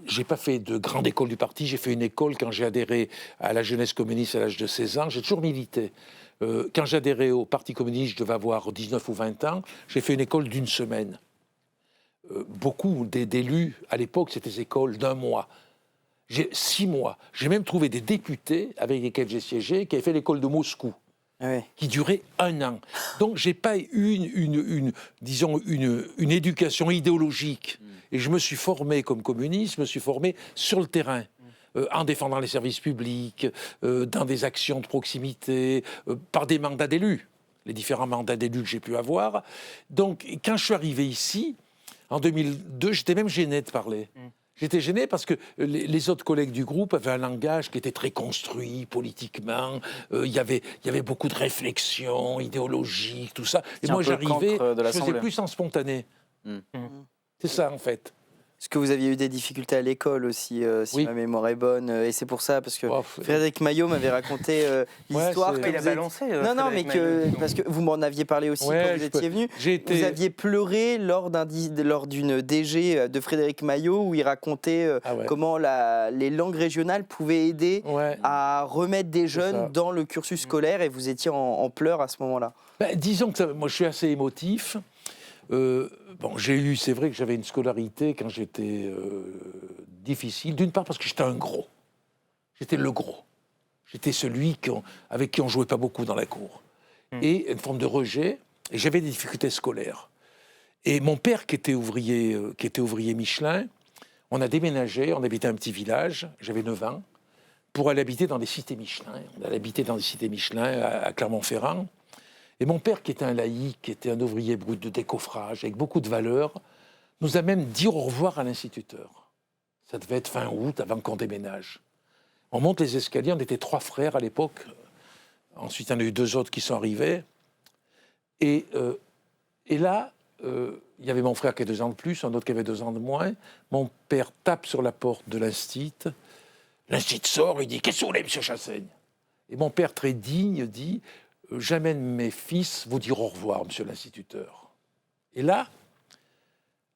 j'ai pas fait de grande école du parti, j'ai fait une école quand j'ai adhéré à la jeunesse communiste à l'âge de 16 ans, j'ai toujours milité. Quand j'ai adhéré au Parti communiste, je devais avoir 19 ou 20 ans, j'ai fait une école d'1 semaine. Beaucoup d'élus, à l'époque, c'était des écoles d'1 mois. 6 mois. J'ai même trouvé des députés avec lesquels j'ai siégé qui avaient fait l'école de Moscou, qui durait 1 an. Donc j'ai pas eu une éducation idéologique. Et je me suis formé comme communiste, je me suis formé sur le terrain, en défendant les services publics, dans des actions de proximité, par des mandats d'élus, les différents mandats d'élus que j'ai pu avoir. Donc quand je suis arrivé ici, en 2002, j'étais même gêné de parler. J'étais gêné parce que les autres collègues du groupe avaient un langage qui était très construit politiquement. Il y avait beaucoup de réflexions idéologiques, tout ça. Et moi, j'arrivais, je faisais plus en spontané. C'est ça, en fait. Est-ce que vous aviez eu des difficultés à l'école aussi, si ma mémoire est bonne? Et c'est pour ça, parce que Frédéric Maillot m'avait raconté l'histoire. Il a balancé. Non, mais parce que vous m'en aviez parlé aussi quand vous étiez venu. Vous aviez pleuré lors d'une DG de Frédéric Maillot où il racontait comment les langues régionales pouvaient aider à remettre des jeunes dans le cursus scolaire, et vous étiez en pleurs à ce moment-là. Disons que moi, je suis assez émotif. C'est vrai que j'avais une scolarité quand j'étais difficile, d'une part parce que j'étais un gros. J'étais le gros. J'étais celui avec qui on jouait pas beaucoup dans la cour. Et une forme de rejet, et j'avais des difficultés scolaires. Et mon père, qui était ouvrier Michelin, on a déménagé, on habitait un petit village, j'avais 9 ans, pour aller habiter dans des cités Michelin. On allait habiter dans des cités Michelin à Clermont-Ferrand. Et mon père, qui était un laïc, qui était un ouvrier brut de décoffrage, avec beaucoup de valeurs, nous a même dit au revoir à l'instituteur. Ça devait être fin août, avant qu'on déménage. On monte les escaliers, on était 3 frères à l'époque. Ensuite, il y en a eu 2 autres qui sont arrivés. Et là, il y avait mon frère qui avait 2 ans de plus, un autre qui avait 2 ans de moins. Mon père tape sur la porte de l'instit. L'instit sort, il dit « Qu'est-ce que vous voulez, monsieur Chassaigne ?» Et mon père, très digne, dit « J'amène mes fils vous dire au revoir, monsieur l'instituteur. » Et là,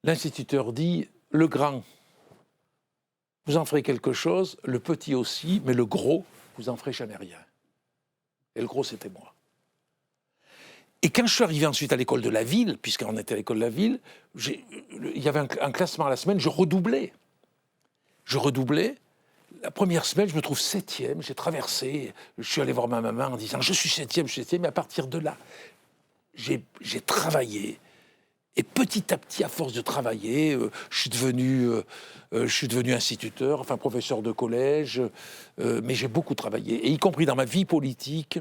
l'instituteur dit « Le grand, vous en ferez quelque chose, le petit aussi, mais le gros, vous en ferez jamais rien. » Et le gros, c'était moi. Et quand je suis arrivé ensuite à l'école de la ville, puisqu'on était à l'école de la ville, il y avait un classement à la semaine, je redoublais. La première semaine, je me trouve 7e, j'ai traversé, je suis allé voir ma maman en disant « je suis 7e », mais à partir de là, j'ai travaillé. Et petit à petit, à force de travailler, je suis devenu instituteur, enfin professeur de collège, mais j'ai beaucoup travaillé. Et y compris dans ma vie politique,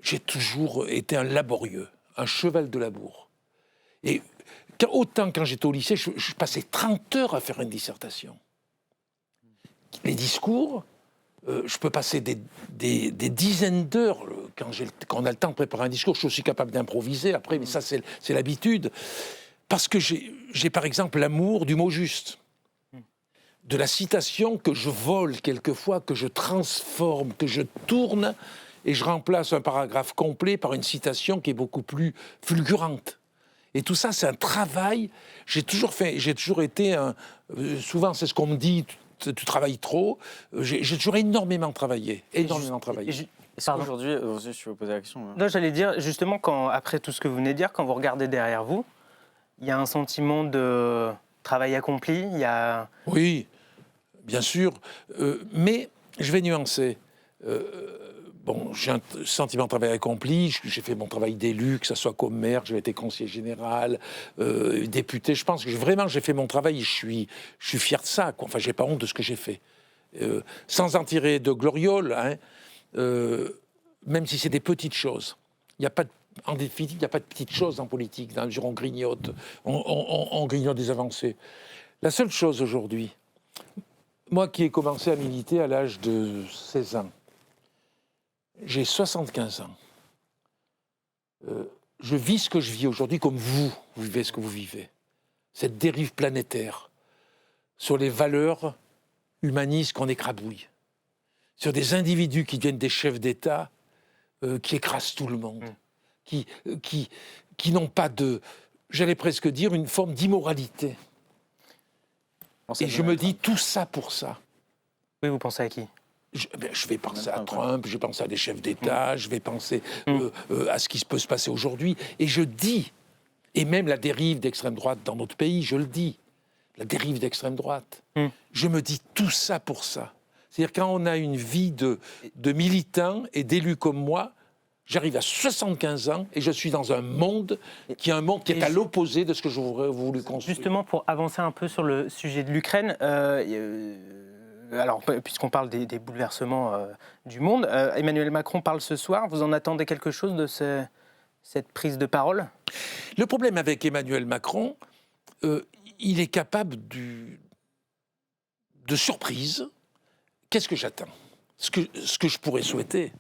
j'ai toujours été un laborieux, un cheval de labour. Et autant quand j'étais au lycée, je passais 30 heures à faire une dissertation. Les discours, je peux passer des dizaines d'heures quand on a le temps de préparer un discours. Je suis aussi capable d'improviser après, mais ça, c'est l'habitude. Parce que j'ai par exemple l'amour du mot juste, de la citation que je vole quelquefois, que je transforme, que je tourne, et je remplace un paragraphe complet par une citation qui est beaucoup plus fulgurante. Et tout ça, c'est un travail. J'ai toujours été souvent, c'est ce qu'on me dit, tu travailles trop. J'ai toujours énormément travaillé. Est-ce qu'aujourd'hui, je vais poser la question. Non, j'allais dire, justement, après tout ce que vous venez de dire, quand vous regardez derrière vous, il y a un sentiment de travail accompli, Oui, bien sûr, mais je vais nuancer. J'ai un sentiment de travail accompli, j'ai fait mon travail d'élu, que ce soit comme maire, j'ai été conseiller général, député, je pense que vraiment j'ai fait mon travail et je suis fier de ça, quoi. Enfin, j'ai pas honte de ce que j'ai fait. Sans en tirer de gloriole, hein, même si c'est des petites choses. En définitive, il n'y a pas de petites choses en politique, dans la mesure où on grignote, on grignote des avancées. La seule chose aujourd'hui, moi qui ai commencé à militer à l'âge de 16 ans, j'ai 75 ans. Je vis ce que je vis aujourd'hui comme vous vivez ce que vous vivez. Cette dérive planétaire sur les valeurs humanistes qu'on écrabouille, sur des individus qui deviennent des chefs d'État qui écrasent tout le monde, qui n'ont pas j'allais presque dire, une forme d'immoralité. Et je me dis tout ça pour ça. Oui, vous pensez à qui ? Je vais penser à Trump, je vais penser à des chefs d'État, je vais penser à ce qui peut se passer aujourd'hui. Et je dis, et même la dérive d'extrême droite dans notre pays, je le dis, la dérive d'extrême droite, je me dis tout ça pour ça. C'est-à-dire quand on a une vie de militant et d'élu comme moi, j'arrive à 75 ans et je suis dans un monde qui est à l'opposé de ce que j'aurais voulu construire. Justement, pour avancer un peu sur le sujet de l'Ukraine, alors, puisqu'on parle des bouleversements du monde, Emmanuel Macron parle ce soir. Vous en attendez quelque chose de cette prise de parole ? Le problème avec Emmanuel Macron, il est capable de surprise. Qu'est-ce que j'attends ? Ce que je pourrais souhaiter,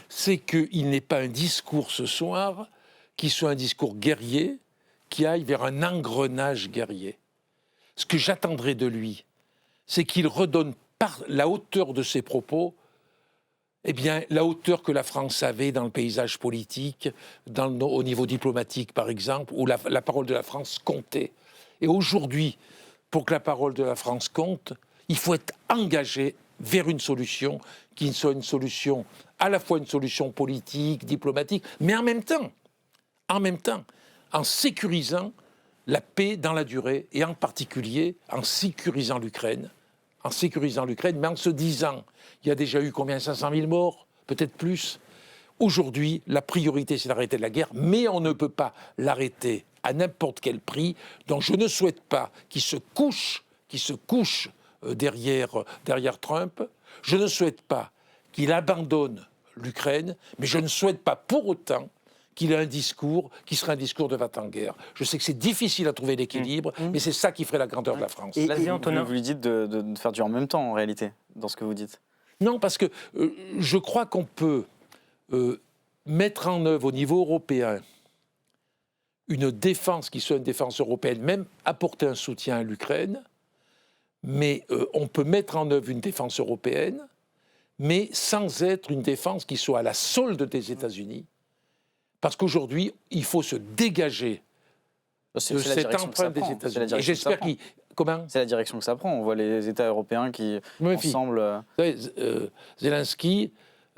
c'est qu'il n'ait pas un discours ce soir qui soit un discours guerrier, qui aille vers un engrenage guerrier. Ce que j'attendrai de lui, c'est qu'il redonne par la hauteur de ses propos, la hauteur que la France avait dans le paysage politique, au niveau diplomatique par exemple, où la parole de la France comptait. Et aujourd'hui, pour que la parole de la France compte, il faut être engagé vers une solution qui soit une solution, à la fois une solution politique, diplomatique, mais en même temps, en sécurisant la paix dans la durée, et en particulier en sécurisant l'Ukraine, mais en se disant, il y a déjà eu combien, 500 000 morts, peut-être plus. Aujourd'hui, la priorité, c'est d'arrêter la guerre, mais on ne peut pas l'arrêter à n'importe quel prix. Donc je ne souhaite pas qu'il se couche derrière Trump. Je ne souhaite pas qu'il abandonne l'Ukraine, mais je ne souhaite pas pour autant qu'il ait un discours qui serait un discours de va-t-en-guerre. Je sais que c'est difficile à trouver l'équilibre, mais c'est ça qui ferait la grandeur de la France. Et vous lui dites de faire du en même temps, en réalité, dans ce que vous dites. Non, parce que je crois qu'on peut mettre en œuvre au niveau européen une défense qui soit une défense européenne, même apporter un soutien à l'Ukraine, mais on peut mettre en œuvre une défense européenne, mais sans être une défense qui soit à la solde des États-Unis. Parce qu'aujourd'hui, il faut se dégager de cette empreinte des États-Unis. Et j'espère qu'il... Comment ? C'est la direction que ça prend. On voit les États européens qui, ensemble... Zelensky,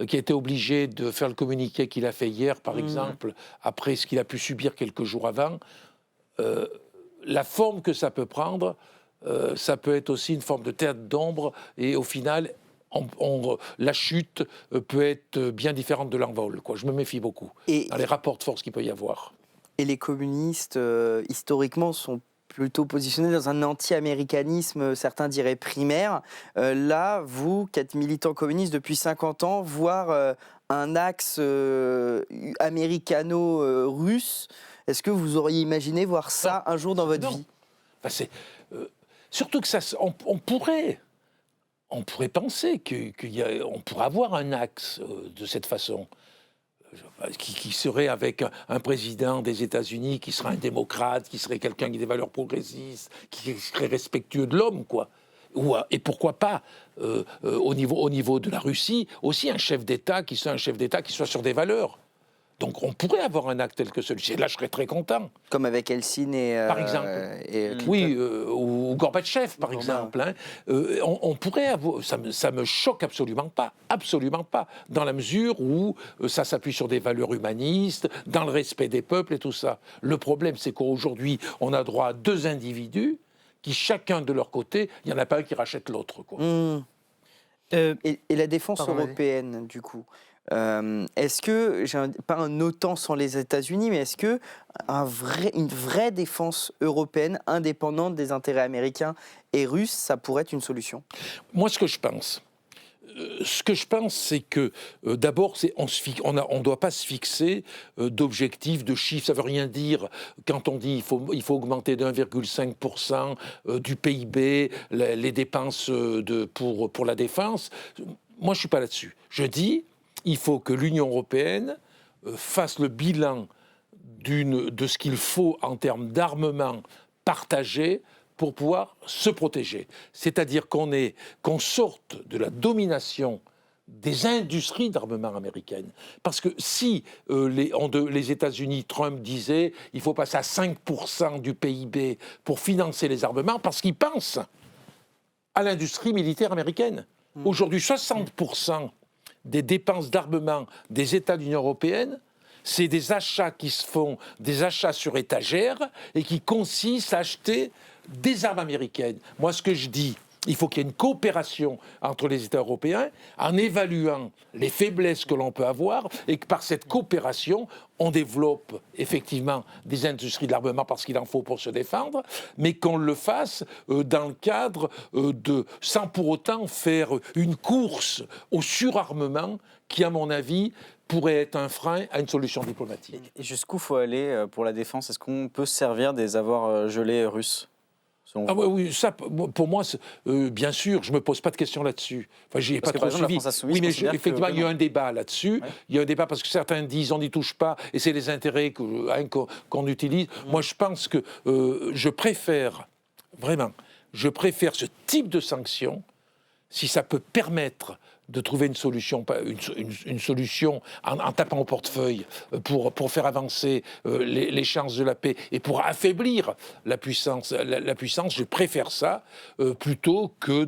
qui a été obligé de faire le communiqué qu'il a fait hier, par exemple, après ce qu'il a pu subir quelques jours avant, la forme que ça peut prendre, ça peut être aussi une forme de théâtre d'ombre, et au final... la chute peut être bien différente de l'envol. Je me méfie beaucoup dans les rapports de force qu'il peut y avoir. Et les communistes, historiquement, sont plutôt positionnés dans un anti-américanisme, certains diraient primaire. Là, vous, qui êtes militant communiste depuis 50 ans, voir un axe américano-russe, est-ce que vous auriez imaginé voir ça un jour dans votre vie ? Enfin, surtout que ça, on pourrait penser qu'on pourrait avoir un axe de cette façon. qui serait avec un président des États-Unis qui serait un démocrate, qui serait quelqu'un qui a des valeurs progressistes, qui serait respectueux de l'homme, quoi. Et pourquoi pas, au niveau de la Russie, aussi un chef d'État qui soit sur des valeurs. Donc on pourrait avoir un acte tel que celui-ci. Là, je serais très content. Comme avec Helsinki et par exemple. Oui, ou Gorbatchev, par exemple. Hein. On pourrait avoir... Ça me choque absolument pas. Dans la mesure où ça s'appuie sur des valeurs humanistes, dans le respect des peuples et tout ça. Le problème, c'est qu'aujourd'hui, on a droit à 2 individus qui, chacun de leur côté, il n'y en a pas un qui rachète l'autre. Quoi. Et la défense européenne, du coup est-ce que, pas un OTAN sans les États-Unis, mais est-ce que une vraie défense européenne indépendante des intérêts américains et russes, ça pourrait être une solution? Moi, ce que je pense, c'est que d'abord, on ne doit pas se fixer d'objectifs, de chiffres. Ça ne veut rien dire quand on dit il faut augmenter de 1,5% du PIB les dépenses pour la défense. Moi, je ne suis pas là-dessus. Je dis il faut que l'Union européenne fasse le bilan de ce qu'il faut en termes d'armement partagé pour pouvoir se protéger. C'est-à-dire qu'on sorte de la domination des industries d'armement américaines. Parce que si les États-Unis, Trump disait il faut passer à 5% du PIB pour financer les armements, parce qu'ils pensent à l'industrie militaire américaine. Aujourd'hui, 60% des dépenses d'armement des États de l'Union européenne, c'est des achats qui se font, des achats sur étagère et qui consistent à acheter des armes américaines. Moi, ce que je dis, il faut qu'il y ait une coopération entre les États européens en évaluant les faiblesses que l'on peut avoir et que par cette coopération, on développe effectivement des industries de l'armement parce qu'il en faut pour se défendre, mais qu'on le fasse dans le cadre sans pour autant faire une course au surarmement qui, à mon avis, pourrait être un frein à une solution diplomatique. Et jusqu'où faut aller pour la défense? Est-ce qu'on peut se servir des avoirs gelés russes? Oui, ça, pour moi, bien sûr, je ne me pose pas de questions là-dessus. Enfin, j'y ai pas trop suivi. Oui, mais effectivement, il y a un débat là-dessus. Ouais. Il y a un débat parce que certains disent on n'y touche pas et c'est les intérêts qu'on utilise. Moi, je pense que je préfère ce type de sanction si ça peut permettre de trouver une solution en tapant au portefeuille pour faire avancer les chances de la paix et pour affaiblir la puissance, je préfère ça plutôt que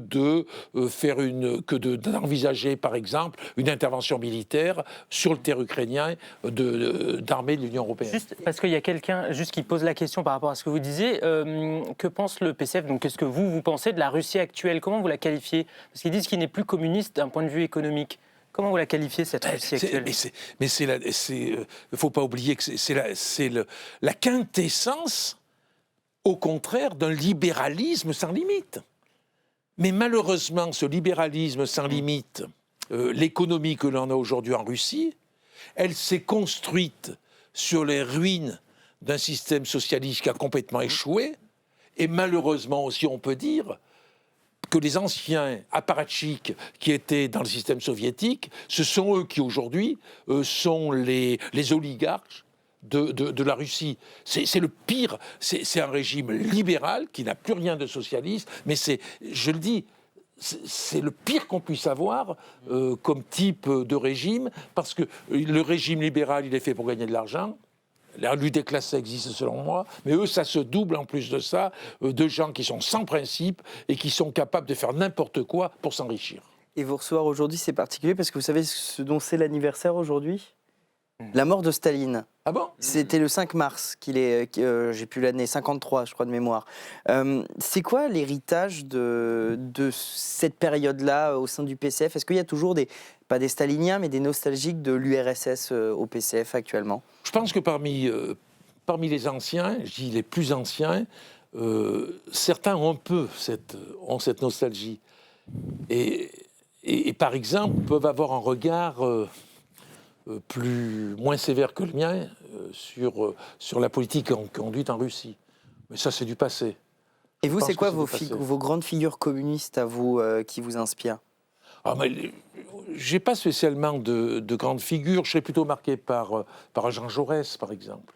d'envisager, par exemple, une intervention militaire sur le terrain ukrainien d'armée de l'Union européenne. Juste parce qu'il y a quelqu'un qui pose la question par rapport à ce que vous disiez, que pense le PCF? Donc, qu'est-ce que vous pensez de la Russie actuelle? Comment vous la qualifiez? Parce qu'ils disent qu'il n'est plus communiste d'un point de vue économique. Comment vous la qualifiez, cette Russie actuelle? Mais il ne faut pas oublier que c'est la quintessence, au contraire, d'un libéralisme sans limite. Mais malheureusement, ce libéralisme sans limite, l'économie que l'on a aujourd'hui en Russie, elle s'est construite sur les ruines d'un système socialiste qui a complètement échoué. Et malheureusement aussi, on peut dire que les anciens apparatchiks qui étaient dans le système soviétique, ce sont eux qui aujourd'hui sont les oligarques de la Russie. C'est le pire, c'est un régime libéral qui n'a plus rien de socialiste, mais je le dis, c'est le pire qu'on puisse avoir comme type de régime, parce que le régime libéral, il est fait pour gagner de l'argent. La lutte des classes, ça existe selon moi, mais eux, ça se double en plus de ça, de gens qui sont sans principe et qui sont capables de faire n'importe quoi pour s'enrichir. Et vous recevoir aujourd'hui, c'est particulier parce que vous savez ce dont c'est l'anniversaire aujourd'hui ? La mort de Staline. Ah bon ? C'était le 5 mars, j'ai plus l'année, 53 je crois de mémoire. C'est quoi l'héritage de cette période-là au sein du PCF ? Est-ce qu'il y a toujours pas des staliniens, mais des nostalgiques de l'URSS au PCF actuellement ? Je pense que parmi les anciens, je dis les plus anciens, certains ont cette nostalgie. Et par exemple, peuvent avoir un regard moins sévère que le mien sur la politique conduite en Russie. Mais ça, c'est du passé. Et vous, c'est quoi vos grandes figures communistes à vous qui vous inspirent ? J'ai pas spécialement de grandes figures. Je serais plutôt marqué par un Jean Jaurès, par exemple.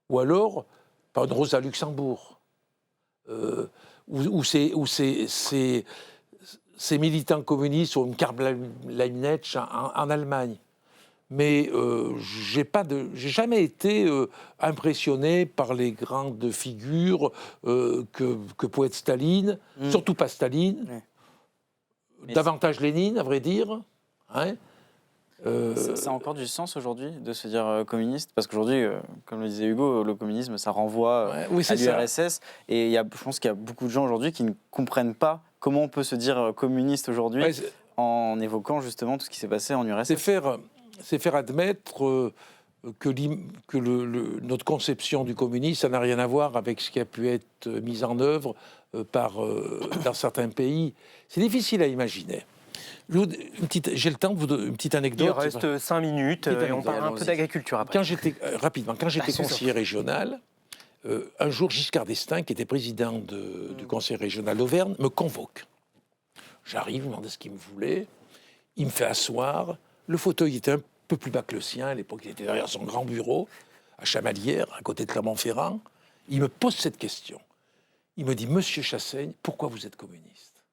Ou alors par une Rosa Luxembourg. Ou ces militants communistes ou une Karl Leibniz en Allemagne. Mais j'ai jamais été impressionné par les grandes figures que pouvait être Staline, surtout pas Staline, davantage Lénine, à vrai dire. Hein. Ça a encore du sens aujourd'hui de se dire communiste, parce qu'aujourd'hui, comme le disait Hugo, le communisme, ça renvoie à l'URSS. Et je pense qu'il y a beaucoup de gens aujourd'hui qui ne comprennent pas comment on peut se dire communiste aujourd'hui en évoquant justement tout ce qui s'est passé en URSS. C'est faire admettre que notre conception du communisme, ça n'a rien à voir avec ce qui a pu être mis en œuvre dans certains pays. C'est difficile à imaginer. J'ai le temps de vous donner une petite anecdote. Il reste 5 minutes et on parle un peu d'agriculture après. Quand j'étais conseiller régional, un jour Giscard d'Estaing, qui était président du conseil régional d'Auvergne, me convoque. J'arrive, je me demande ce qu'il me voulait. Il me fait asseoir. Le fauteuil était un peu plus bas que le sien. À l'époque, il était derrière son grand bureau, à Chamalières, à côté de Clermont-Ferrand. Il me pose cette question. Il me dit, Monsieur Chassaigne, pourquoi vous êtes communiste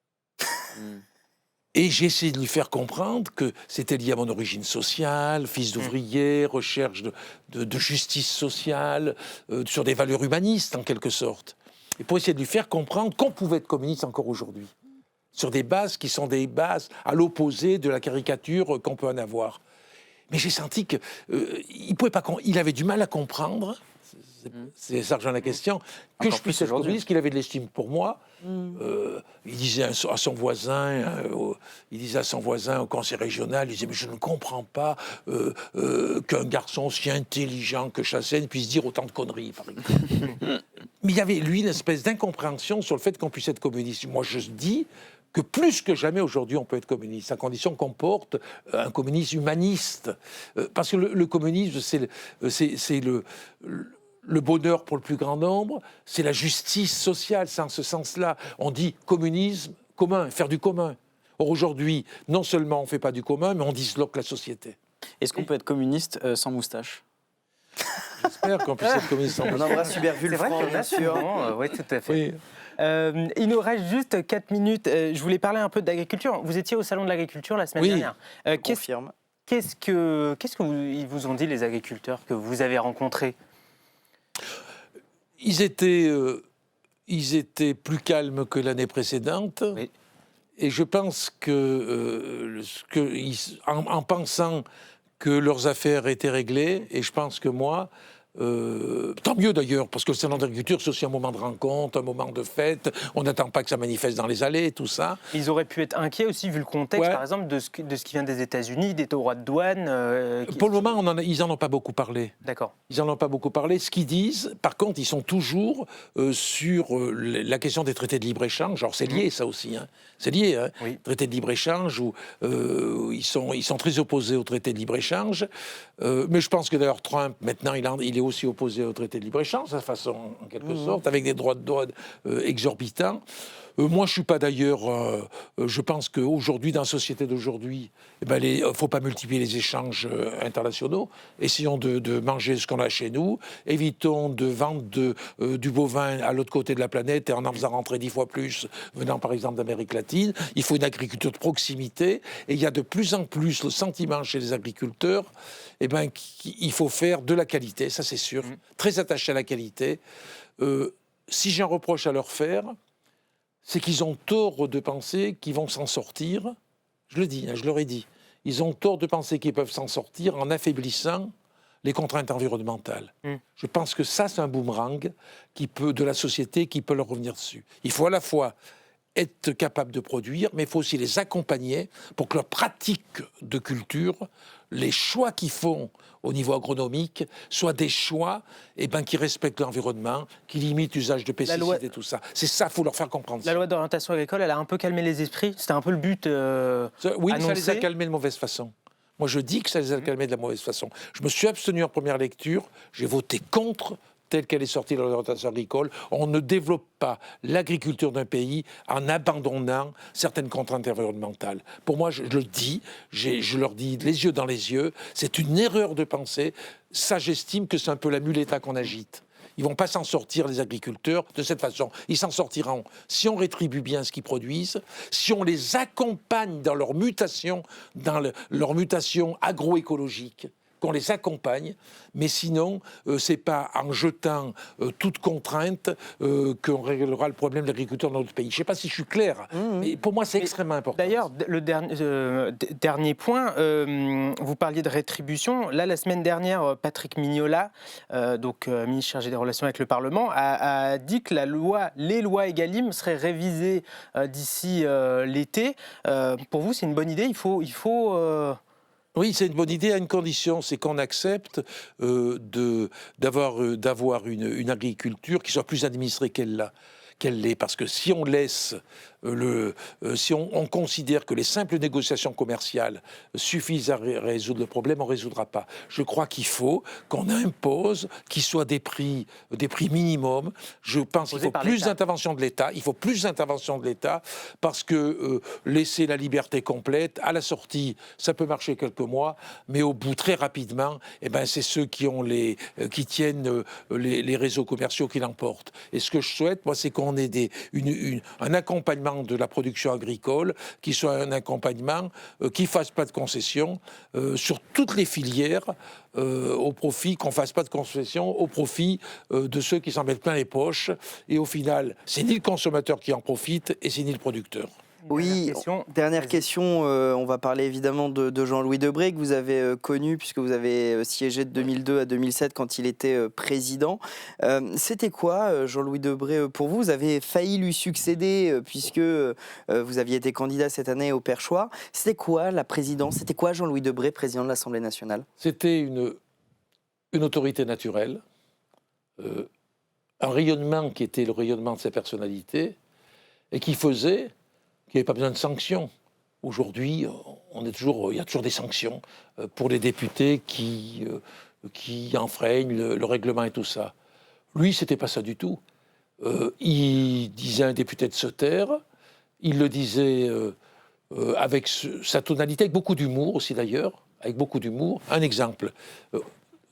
Et j'ai essayé de lui faire comprendre que c'était lié à mon origine sociale, fils d'ouvrier, recherche de justice sociale, sur des valeurs humanistes, en quelque sorte. Et pour essayer de lui faire comprendre qu'on pouvait être communiste encore aujourd'hui. Sur des bases qui sont des bases à l'opposé de la caricature qu'on peut en avoir. Mais j'ai senti qu'il avait du mal à comprendre, c'est ça rejoint la question, que je puisse être communiste, qu'il avait de l'estime pour moi. Il disait à son voisin, au conseil régional, il disait, mais je ne comprends pas qu'un garçon aussi intelligent que Chassaigne puisse dire autant de conneries, par exemple. Mais il y avait, lui, une espèce d'incompréhension sur le fait qu'on puisse être communiste. Moi, je dis que plus que jamais aujourd'hui on peut être communiste, à condition qu'on porte un communisme humaniste. Parce que le communisme, c'est le bonheur pour le plus grand nombre, c'est la justice sociale, c'est en ce sens-là. On dit communisme, commun, faire du commun. Or aujourd'hui, non seulement on ne fait pas du commun, mais on disloque la société. Est-ce qu'on peut être communiste sans moustache ? J'espère qu'on puisse être communiste sans moustache. On embrasse Hubert Vulfranc, bien sûr. Oui, tout à fait. Oui. Il nous reste juste 4 minutes. Je voulais parler un peu d'agriculture. Vous étiez au Salon de l'agriculture la semaine dernière. Confirme. Qu'est-ce qu'ils vous ont dit, les agriculteurs que vous avez rencontrés ? Ils étaient plus calmes que l'année précédente. Oui. Et je pense en pensant que leurs affaires étaient réglées, et je pense que moi, tant mieux d'ailleurs, parce que le salon d'agriculture, c'est aussi un moment de rencontre, un moment de fête. On n'attend pas que ça manifeste dans les allées, tout ça. Ils auraient pu être inquiets aussi, vu le contexte, par exemple, de ce qui vient des États-Unis, des droits de douane. Pour le moment, ils n'en ont pas beaucoup parlé. D'accord. Ils n'en ont pas beaucoup parlé. Ce qu'ils disent, par contre, ils sont toujours sur la question des traités de libre-échange. Alors, c'est lié, ça aussi. Hein. C'est lié, hein. Oui. Traités de libre-échange, où ils sont très opposés aux traités de libre-échange. Mais je pense que d'ailleurs, Trump, maintenant, il est aussi opposé au traité de libre-échange, de façon, en quelque sorte, avec des droits de douane exorbitants. Moi, je ne suis pas d'ailleurs... je pense qu'aujourd'hui, dans la société d'aujourd'hui, il ne faut pas multiplier les échanges internationaux. Essayons de manger ce qu'on a chez nous. Évitons de vendre du bovin à l'autre côté de la planète et en faisant rentrer 10 fois plus, venant par exemple d'Amérique latine. Il faut une agriculture de proximité. Et il y a de plus en plus le sentiment chez les agriculteurs qu'il faut faire de la qualité, ça c'est sûr. Très attaché à la qualité. Si j'ai un reproche à leur faire, c'est qu'ils ont tort de penser qu'ils vont s'en sortir. Je le dis, je leur ai dit. Ils ont tort de penser qu'ils peuvent s'en sortir en affaiblissant les contraintes environnementales. Je pense que ça, c'est un boomerang de la société qui peut leur revenir dessus. Il faut à la fois être capable de produire, mais il faut aussi les accompagner pour que leur pratique de culture, les choix qu'ils font au niveau agronomique, soient des choix qui respectent l'environnement, qui limitent l'usage de pesticides et tout ça. C'est ça, il faut leur faire comprendre. La loi d'orientation agricole, elle a un peu calmé les esprits. C'était un peu le but oui, annoncé. ça les a calmés de mauvaise façon. Moi, je dis que ça les a calmés de la mauvaise façon. Je me suis abstenu en première lecture, j'ai voté contre telle qu'elle est sortie de l'orientation agricole. On ne développe pas l'agriculture d'un pays en abandonnant certaines contraintes environnementales. Pour moi, je le dis, je leur dis les yeux dans les yeux, c'est une erreur de pensée. Ça, j'estime que c'est un peu la muleta qu'on agite. Ils ne vont pas s'en sortir, les agriculteurs, de cette façon. Ils s'en sortiront si on rétribue bien ce qu'ils produisent, si on les accompagne dans leur mutation, leur mutation agroécologique, qu'on les accompagne, mais sinon, c'est pas en jetant toute contrainte qu'on réglera le problème de l'agriculture dans notre pays. Je ne sais pas si je suis clair, mais pour moi, c'est extrêmement important. D'ailleurs, le dernier point, vous parliez de rétribution. Là, la semaine dernière, Patrick Mignola, ministre chargé des relations avec le Parlement, a dit que les lois Egalim seraient révisées d'ici l'été. Pour vous, c'est une bonne idée. Il faut Oui, c'est une bonne idée à une condition, c'est qu'on accepte d'avoir une agriculture qui soit plus administrée qu'elle l'est. Parce que si on laisse si on considère que les simples négociations commerciales suffisent à résoudre le problème, on ne résoudra pas. Je crois qu'il faut qu'on impose qu'il soit des prix minimums. Je pense qu'il faut plus d'intervention de l'État. Il faut plus d'intervention de l'État parce que laisser la liberté complète, à la sortie, ça peut marcher quelques mois, mais au bout, très rapidement, c'est ceux qui tiennent les réseaux commerciaux qui l'emportent. Et ce que je souhaite, moi, c'est qu'on ait un accompagnement de la production agricole, qui soit un accompagnement qui ne fasse pas de concessions sur toutes les filières, au profit, qu'on ne fasse pas de concessions au profit de ceux qui s'en mettent plein les poches. Et au final, c'est ni le consommateur qui en profite et c'est ni le producteur. Oui, dernière question. On va parler évidemment de Jean-Louis Debré, que vous avez connu puisque vous avez siégé de 2002 à 2007 quand il était président. C'était quoi, Jean-Louis Debré, pour vous? Vous avez failli lui succéder puisque vous aviez été candidat cette année au Perchoir. C'était quoi la présidence? C'était quoi Jean-Louis Debré, président de l'Assemblée nationale? C'était une autorité naturelle, un rayonnement qui était le rayonnement de sa personnalité et qui faisait qu'il n'y avait pas besoin de sanctions. Aujourd'hui, il y a toujours des sanctions pour les députés qui enfreignent le règlement et tout ça. Lui, c'était pas ça du tout. Il disait à un député de se taire, il le disait avec sa tonalité, avec beaucoup d'humour aussi d'ailleurs, avec beaucoup d'humour. Un exemple,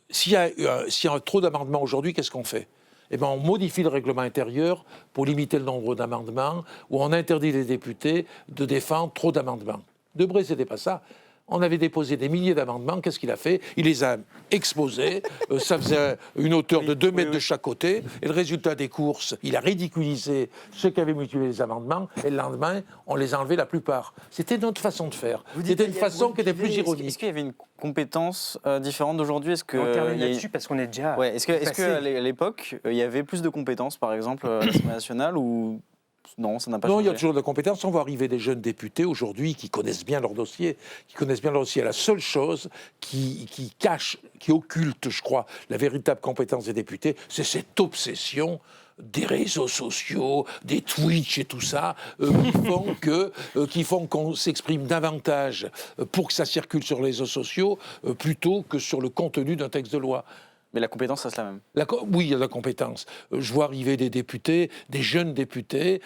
s'il y a trop d'amendements aujourd'hui, qu'est-ce qu'on fait ? On modifie le règlement intérieur pour limiter le nombre d'amendements, ou on interdit les députés de défendre trop d'amendements. Debré, c'était pas ça. On avait déposé des milliers d'amendements. Qu'est-ce qu'il a fait? Il les a exposés. Ça faisait une hauteur de 2 mètres de chaque côté. Et le résultat des courses, il a ridiculisé ceux qui avaient mutilé les amendements. Et le lendemain, on les a enlevés la plupart. C'était notre façon de faire. C'était une façon qui était plus ironique. Est-ce qu'il y avait une compétence différente d'aujourd'hui? On termine là-dessus parce qu'on est déjà... Ouais, est-ce qu'à l'époque, il y avait plus de compétences, par exemple, à l'Assemblée nationale, ou... Non, ça n'a pas changé. Non, il y a toujours de la compétence. On voit arriver des jeunes députés aujourd'hui qui connaissent bien leur dossier, La seule chose qui cache, qui occulte, je crois, la véritable compétence des députés, c'est cette obsession des réseaux sociaux, des Twitch et tout ça, qui font qu'on s'exprime davantage pour que ça circule sur les réseaux sociaux plutôt que sur le contenu d'un texte de loi. Mais la compétence reste la même. Oui, il y a la compétence. Je vois arriver des députés, des jeunes députés,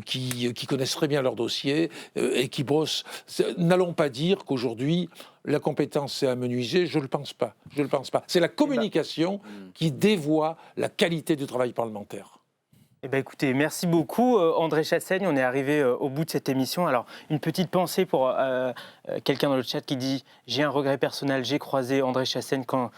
qui connaissent très bien leur dossier et qui brossent. N'allons pas dire qu'aujourd'hui, la compétence s'est amenuisée. Je ne le pense pas. C'est la communication qui dévoie la qualité du travail parlementaire. Écoutez, merci beaucoup André Chassaigne, on est arrivé au bout de cette émission. Alors, une petite pensée pour quelqu'un dans le chat qui dit « J'ai un regret personnel, j'ai croisé André Chassaigne quand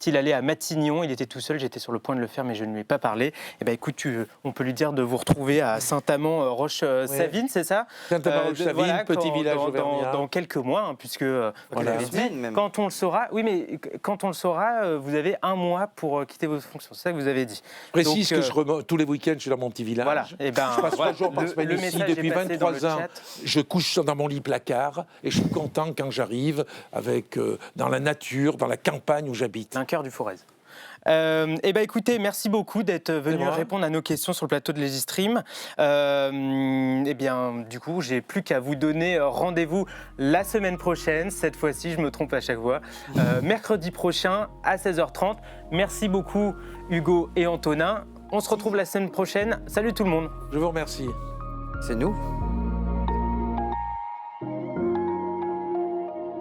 il allait à Matignon, il était tout seul, j'étais sur le point de le faire mais je ne lui ai pas parlé. » Écoute, on peut lui dire de vous retrouver à Saint-Amand-Roche-Savine, c'est ça? Saint-Amand-Roche-Savine, petit village auvergnat. Dans quelques mois, puisque quand on le saura, quand on le saura, vous avez 1 mois pour quitter vos fonctions, c'est ça que vous avez dit. Précise que tous les week-ends, je suis dans mon petit village. Voilà. Je passe 3 jours par semaine ici depuis 23 ans. Je couche dans mon lit placard et je suis content quand j'arrive dans la nature, dans la campagne où j'habite. Un cœur du Forez. Eh ben, écoutez, merci beaucoup d'être venu répondre à nos questions sur le plateau de Légistream. Eh bien, du coup, j'ai plus qu'à vous donner rendez-vous la semaine prochaine. Cette fois-ci, je me trompe à chaque fois. Mercredi prochain à 16h30. Merci beaucoup, Hugo et Antonin. On se retrouve la semaine prochaine. Salut tout le monde. Je vous remercie. C'est nous.